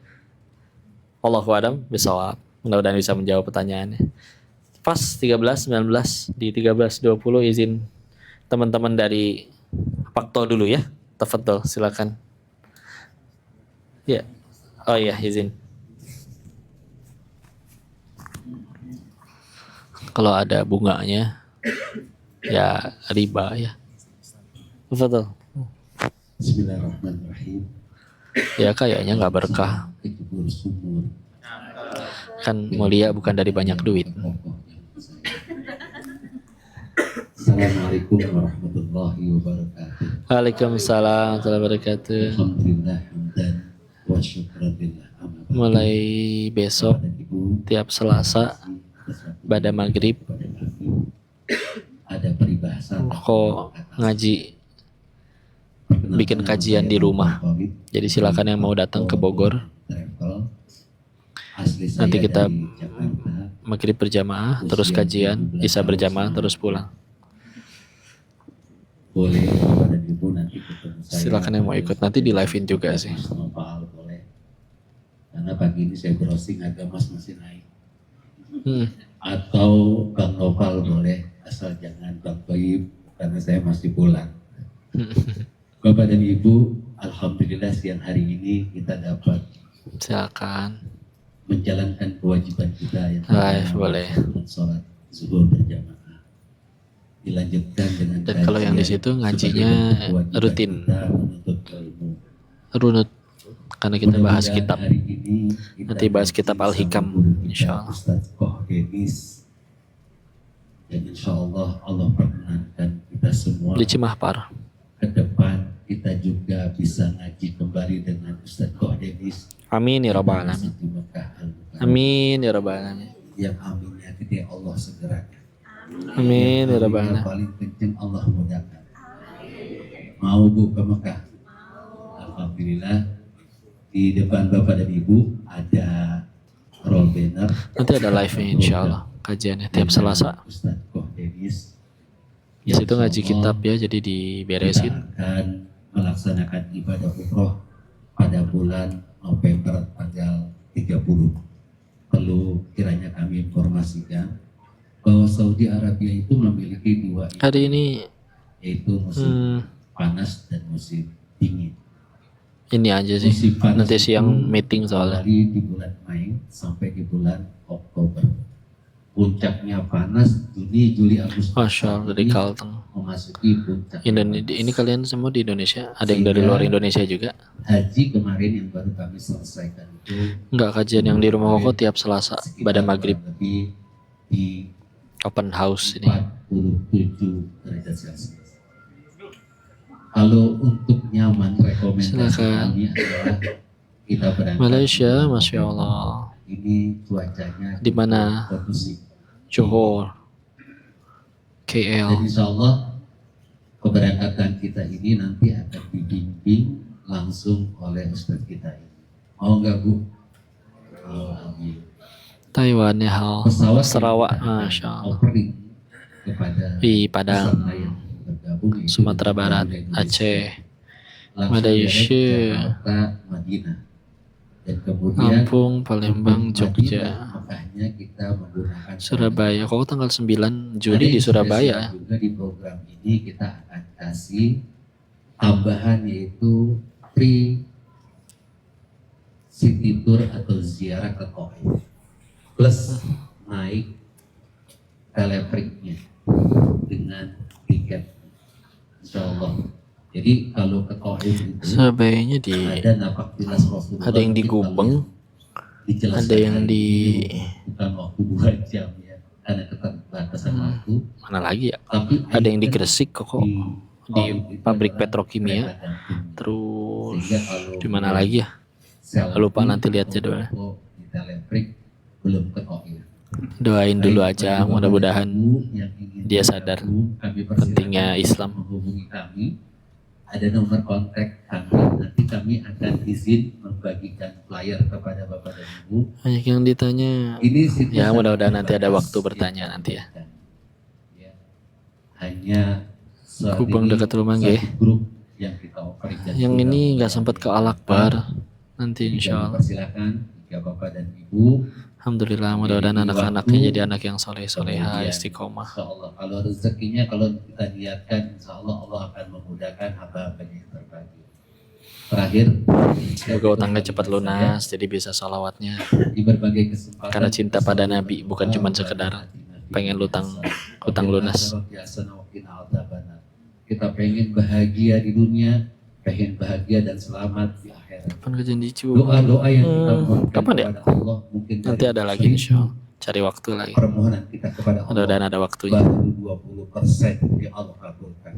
Allahu a'lam bishawab. Mudah-mudahan bisa menjawab pertanyaannya. Pas 13, 19 di 13, 20 izin teman-teman dari Pakto dulu ya. Tafadhol silakan. Ya. Oh iya izin. Kalau ada bunganya ya riba ya. Betul. Bismillahirrahmanirrahim. Ya kayaknya nggak berkah. Kan mulia bukan dari banyak duit. Assalamualaikum warahmatullahi wabarakatuh. Waalaikumsalam warahmatullahi wabarakatuh. Alhamdulillah hamdan wa syukran lillah. Mulai besok tiap Selasa pada maghrib ada peribahasa kok ngaji bikin kajian di rumah. Jadi silakan yang mau datang ke Bogor. Nanti kita maghrib berjamaah, terus kajian, isya berjamaah, terus pulang. Boleh Bapak dan Ibu nanti ketemu saya. Silakan yang mau ikut, nanti di live-in juga sih. Sama Pak Al boleh. Karena pagi ini saya browsing harga emas masih naik. Atau Bang Noval boleh, asal jangan Bang Toib karena saya masih pulang. Bapak dan Ibu, alhamdulillah siang hari ini kita dapat Silakan. menjalankan kewajiban kita yang Boleh. sholat zuhur berjamaah. Dilanjutkan dengan Dan kalau yang di situ ngajinya rutin. kita menuntut ilmu. Runut karena kita bahas Mudah-mudahan kitab. hari ini kita Nanti bahas kitab bersama Al-Hikam, guru kita, insyaallah. Ustaz Koh Denis. Dan insyaallah Allah perkenankan kita semua Di Cimahpar. ke depan kita juga bisa ngaji kembali dengan Ustaz Koh Denis. Amin ya rabbal alamin. Di Mekah Al-Mukarramah. Amin ya rabbal alamin. Yang aminnya gede Allah segerakan. Amin ya Yang rabbal aminnya alamin. paling kenceng Allah mudahkan. Mau Bu ke Mekah? Alhamdulillah. Di depan Bapak dan Ibu ada roll banner. Nanti ada live-nya insyaallah kajiannya tiap Selasa. Ustaz Koh Denis. Di situ ngaji kitab ya, jadi Kita diberesin. akan melaksanakan ibadah umroh pada bulan November tanggal 30. Perlu kiranya kami informasikan bahwa Saudi Arabia itu memiliki dua Hari ini yaitu musim panas dan musim dingin. ini aja sih. Musim panas Nanti siang itu meeting soalnya. dari di bulan Mei sampai di bulan Oktober. Puncaknya panas Juni, Juli, Agustus. Masya Allah dari Ini Kalteng. memasuki puncak. Ini kalian semua di Indonesia? Ada yang dari luar Indonesia juga? Haji kemarin yang baru kami selesaikan itu Enggak, kajian yang di rumah Koko tiap Selasa pada sekitar maghrib. kurang lebih di Open house ini. 47 derajat Celcius. Kalau untuk nyaman rekomendasi Silakan. kami adalah kita berangkat Malaysia, di Masya Allah. Ini cuacanya Di mana? kondusif. Johor, Dan KL. insya Allah keberangkatan kita ini nanti akan dibimbing langsung oleh Ustadz kita ini. Mau nggak Bu? Oh, amin. Taiwan ya hal. Pesawat Sarawak, yang akan Masya Allah. offering kepada Di Padang, peserta yang bergabung yaitu Sumatera dari Barat, Indonesia. Aceh, Langsung Malaysia, dari Jakarta, Madinah. Dan kemudian Lampung, Palembang, untuk Jogja, Madinah, makanya kita menggunakan Surabaya. Kok tanggal 9 Juli Ada di yang Surabaya? spesial juga di program ini kita akan kasih tambahan yaitu free city tour atau ziarah ke Koh plus naik telepriknya dengan tiket, insya Allah Jadi kalau ke Taif itu Sebaiknya di ada napak tilas Rasulullah. ada yang di Gubeng, ada yang di bukan waktu 2 jam ya, karena keterbatasan waktu. mana lagi ya? Tapi Ada yang di ikon Gresik kok, di pabrik petrokimia. Terus di mana lagi ya? Lupa, nanti lihat jadwalnya. Di Telefrik belum ke Taif. Doain dulu aja, mudah-mudahan Yang ingin dia sadar bergabung, kami persilakan pentingnya Islam. menghubungi kami. Ada nomor kontak kami. Nanti kami akan izin membagikan flyer kepada Bapak dan Ibu. Banyak yang ditanya. Ini situs Ya, mudah-mudahan sangat nanti ada terbatas waktu bertanya nanti ya. Ya. Hanya saat Gubeng ini dekat rumah, satu nggih. grup yang kita operasikan. Yang ini nggak sempat ke Al-Akbar. Nanti insya Allah. Persilakan jika Bapak dan Ibu. Alhamdulillah, mudah-mudahan anak-anaknya jadi anak yang soleh-soleha, Kemudian, istiqomah. Insya Allah kalau rezekinya kalau kita niatkan, Insya Allah Allah akan memudahkan hamba-hambanya yang terbagi. Terakhir, Semoga utangnya cepat lunas, jadi bisa salawatnya. di berbagai kesempatan. Karena cinta pada Nabi, bukan cuma sekedar pengen hutang lunas. Kita pengen bahagia di dunia, pengen bahagia dan selamat di akhirat. Kapan kajian di Cu? Doa-doa yang kita mohonkan Kapan ya? kepada Allah mungkin Nanti dari ada lagi insya Allah. Cari waktu lagi. permohonan kita kepada Allah Mudah-mudahan ada waktunya. baru 20% yang Allah kabulkan.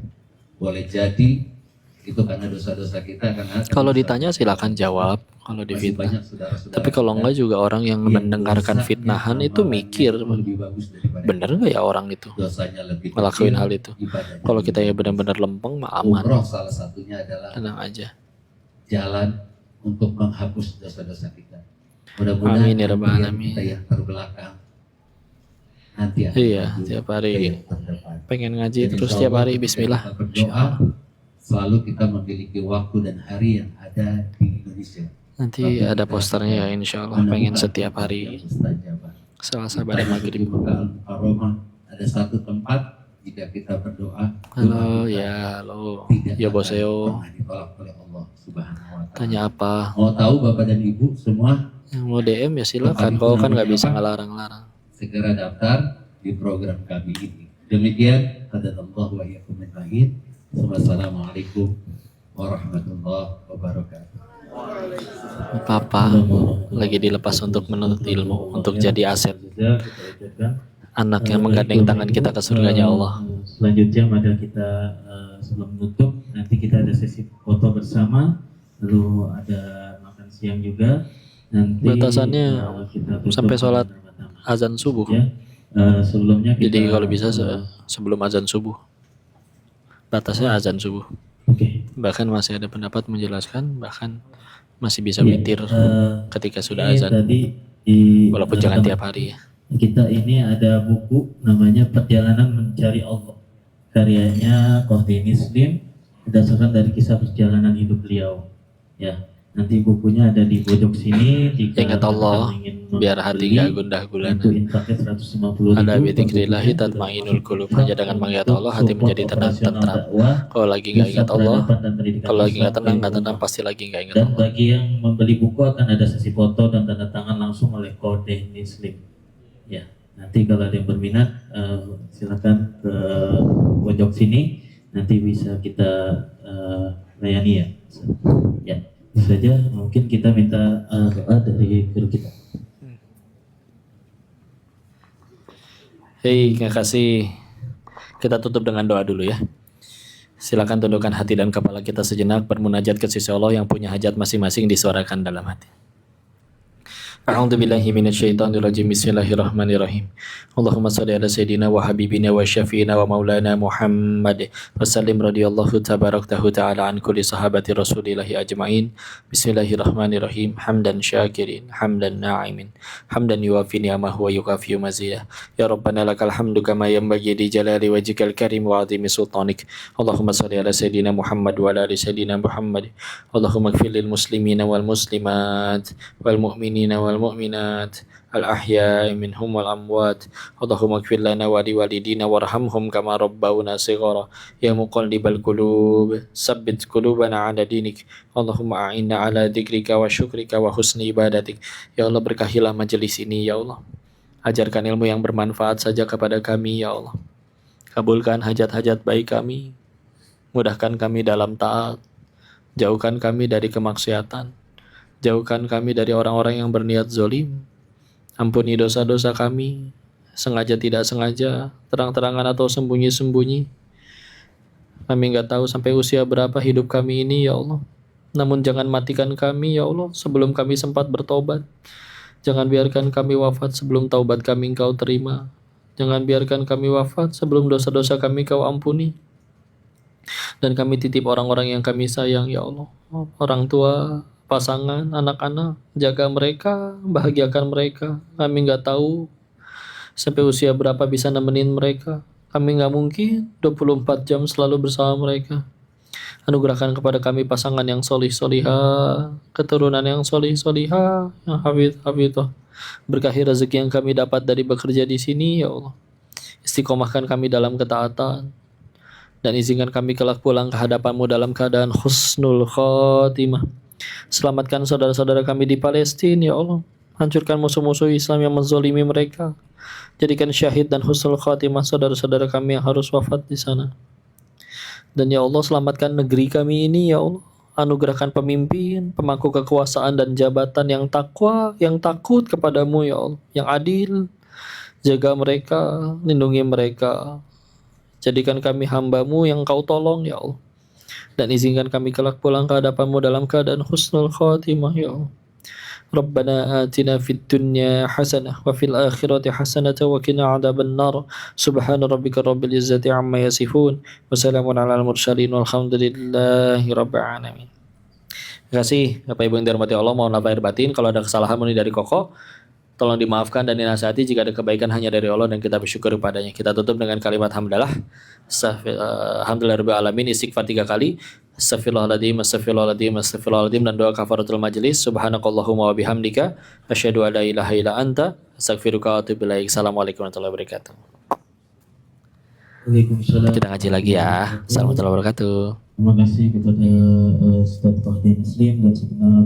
Boleh jadi itu karena dosa-dosa kita, karena Kalau ditanya silakan jawab, kalau masih difitnah. banyak saudara-saudara Tapi kalau kita enggak juga orang yang yang mendengarkan dosanya fitnahan itu amalannya mikir, lebih bagus daripada bener nggak ya orang itu dosanya lebih ngelakuin kecil, hal itu? ibadahnya Kalau kita ya lebih benar-benar lempeng mah bagus. aman, Umroh salah satunya adalah tenang aja. jalan untuk menghapus dosa-dosa kita. Mudah-mudahan Amin ya rabbal yang alamin. kita yang terbelakang nanti akan Iya, maju tiap ke hari yang terdepan. pengen ngaji Dan terus insya tiap Allah hari ketika Bismillah. kita berdoa, selalu kita memiliki waktu dan hari yang ada di Indonesia. Nanti ada posternya ya insya Allah. Pengen setiap hari Selasa pada maghrib. Ada satu tempat jika kita berdoa. Halo ya, halo. Ya boseo. Ditolak oleh Allah Subhanahu wa Ta'ala. Tanya apa? Mau tahu Bapak dan Ibu semua? Yang mau DM ya silakan. Kau kan nggak bisa ngelarang-larang. Segera daftar di program kami ini. Demikian, hadanallahu wa iyyakum ajmain. Wassalamualaikum warahmatullahi wabarakatuh. Papa lagi dilepas untuk menuntut ilmu, untuk jadi aset. Anak yang menggandeng tangan kita ke surganya Allah. Selanjutnya mari kita sebelum menutup nanti kita ada sesi foto bersama, lalu ada makan siang juga. Nanti Batasannya kita tutup sampai sholat pertama. azan subuh. Ya. Sebelumnya kita, Jadi kalau bisa sebelum azan subuh. Batasnya azan subuh. Oke. Bahkan masih ada pendapat menjelaskan bahkan masih bisa Ya, witir ketika sudah ini azan. tadi di Walaupun jangan tiap hari ya. kita ini ada buku namanya Perjalanan Mencari Allah, karyanya Qahdini Slim, berdasarkan dari kisah perjalanan hidup beliau. Ya, nanti bukunya ada di pojok sini. Jika Ingat Allah, ingin biar hati membeli, gak gundah gulana. itu infaknya 150.000. Ada bidzikrillahi tatmainul qulub. Hanya dengan mengingat Allah hati menjadi tenang, tentram. Kalau lagi nggak ingat Allah, kalau lagi nggak tenang, pasti lagi nggak ingat Dan Allah. bagi yang membeli buku akan ada sesi foto dan tanda tangan langsung oleh Qahdini Slim. Ya, nanti kalau ada yang berminat silakan ke pojok sini, nanti bisa kita layani ya. Ya, itu saja. Mungkin kita minta doa dari guru kita. Hei, terima kasih. Kita tutup dengan doa dulu ya. Silakan tundukkan hati dan kepala kita sejenak, bermunajat ke sisi Allah yang punya hajat masing-masing disuarakan dalam hati. A'udzu billahi minasyaitonir rajim. Bismillahirrahmanirrahim. Allahumma shalli ala sayyidina wa habibina wa syafiina wa maulana Muhammad wa sallim radhiyallahu tabaraktahu ta'ala an kulli sahabati Rasulillahi ajmain. Bismillahirrahmanirrahim. Hamdan syakirin, hamdan na'imin, hamdan yuwafi ni'amahu wa yukafi mazidah. Ya Rabbana lakal hamdu kama yanbaghi li jalali wajhikal karim wa 'azimi sultanik. Allahumma shalli ala sayyidina Muhammad wa ala ali sayyidina Muhammad. Allahumma ighfir lil muslimina wal muslimat wal mu'minina wal mu'minat al ahya'i minhum wal amwat. Allahumma ighfir lana wa li walidina warhamhum kama rabbawna shighara. Ya muqallibal qulub tsabbit qulubana 'ala dinik. Allahumma a'inna 'ala dzikrika wa syukrika wa husni ibadatik. Ya Allah, berkahilah majelis ini ya Allah. Ajarkan ilmu yang bermanfaat saja kepada kami ya Allah. Kabulkan hajat-hajat baik kami. Mudahkan kami dalam taat. Jauhkan kami dari kemaksiatan. Jauhkan kami dari orang-orang yang berniat zolim. Ampuni dosa-dosa kami, sengaja tidak sengaja, terang-terangan atau sembunyi-sembunyi. Kami nggak tahu sampai usia berapa hidup kami ini, ya Allah. Namun jangan matikan kami, ya Allah, sebelum kami sempat bertobat. Jangan biarkan kami wafat sebelum taubat kami Engkau terima. Jangan biarkan kami wafat sebelum dosa-dosa kami Kau ampuni. Dan kami titip orang-orang yang kami sayang, ya Allah. Orang tua, pasangan, anak-anak, jaga mereka, bahagiakan mereka. Kami nggak tahu sampai usia berapa bisa nemenin mereka. Kami nggak mungkin 24 jam selalu bersama mereka. Anugerahkan kepada kami pasangan yang solih solihah, keturunan yang solih solihah, yang hafidh. Berkahi rezeki yang kami dapat dari bekerja di sini, ya Allah. Istiqomahkan kami dalam ketaatan. Dan izinkan kami kelak pulang ke hadapan-Mu dalam keadaan husnul khatimah. Selamatkan saudara-saudara kami di Palestina, ya Allah. Hancurkan musuh-musuh Islam yang menzolimi mereka. Jadikan syahid dan husnul khatimah saudara-saudara kami yang harus wafat di sana. Dan ya Allah, selamatkan negeri kami ini, ya Allah. Anugerahkan pemimpin, pemangku kekuasaan dan jabatan yang takwa, yang takut kepadamu, ya Allah. Yang adil. Jaga mereka, lindungi mereka. Jadikan kami hamba-Mu yang Kau tolong, ya Allah. Dan izinkan kami kelak pulang ke hadapan-Mu dalam keadaan husnul khatimah, ya Allah. Rabbana atina fid dunya hasanah wa fil akhirati hasanah wa qina adzaban nar. Subhana rabbika rabbil izzati amma yasifun wa salamun alal mursalin walhamdulillahi rabbil alamin. Terima kasih Bapak Ibu yang dirahmati Allah, mohon maaf lahir batin kalau ada kesalahan murni dari Koko. Tolong dimaafkan dan dinasihati jika ada kebaikan hanya dari Allah dan kita bersyukur kepadanya. Kita tutup dengan kalimat hamdalah. Alhamdulillahirabbil alamin, istighfar 3 kali. Astaghfirullahaladzim, astaghfirullahaladzim, astaghfirullahaladzim, dan doa kafaratul majlis. Subhanakallahumma wa bihamdika asyhadu an la ilaha illa anta astaghfiruka wa atubu ilaik. Assalamualaikum warahmatullahi wabarakatuh. Waalaikumsalam. Kita ngaji lagi ya. Assalamualaikum warahmatullahi wabarakatuh. Terima kasih kepada Ustaz Fahdi Muslim dan segenap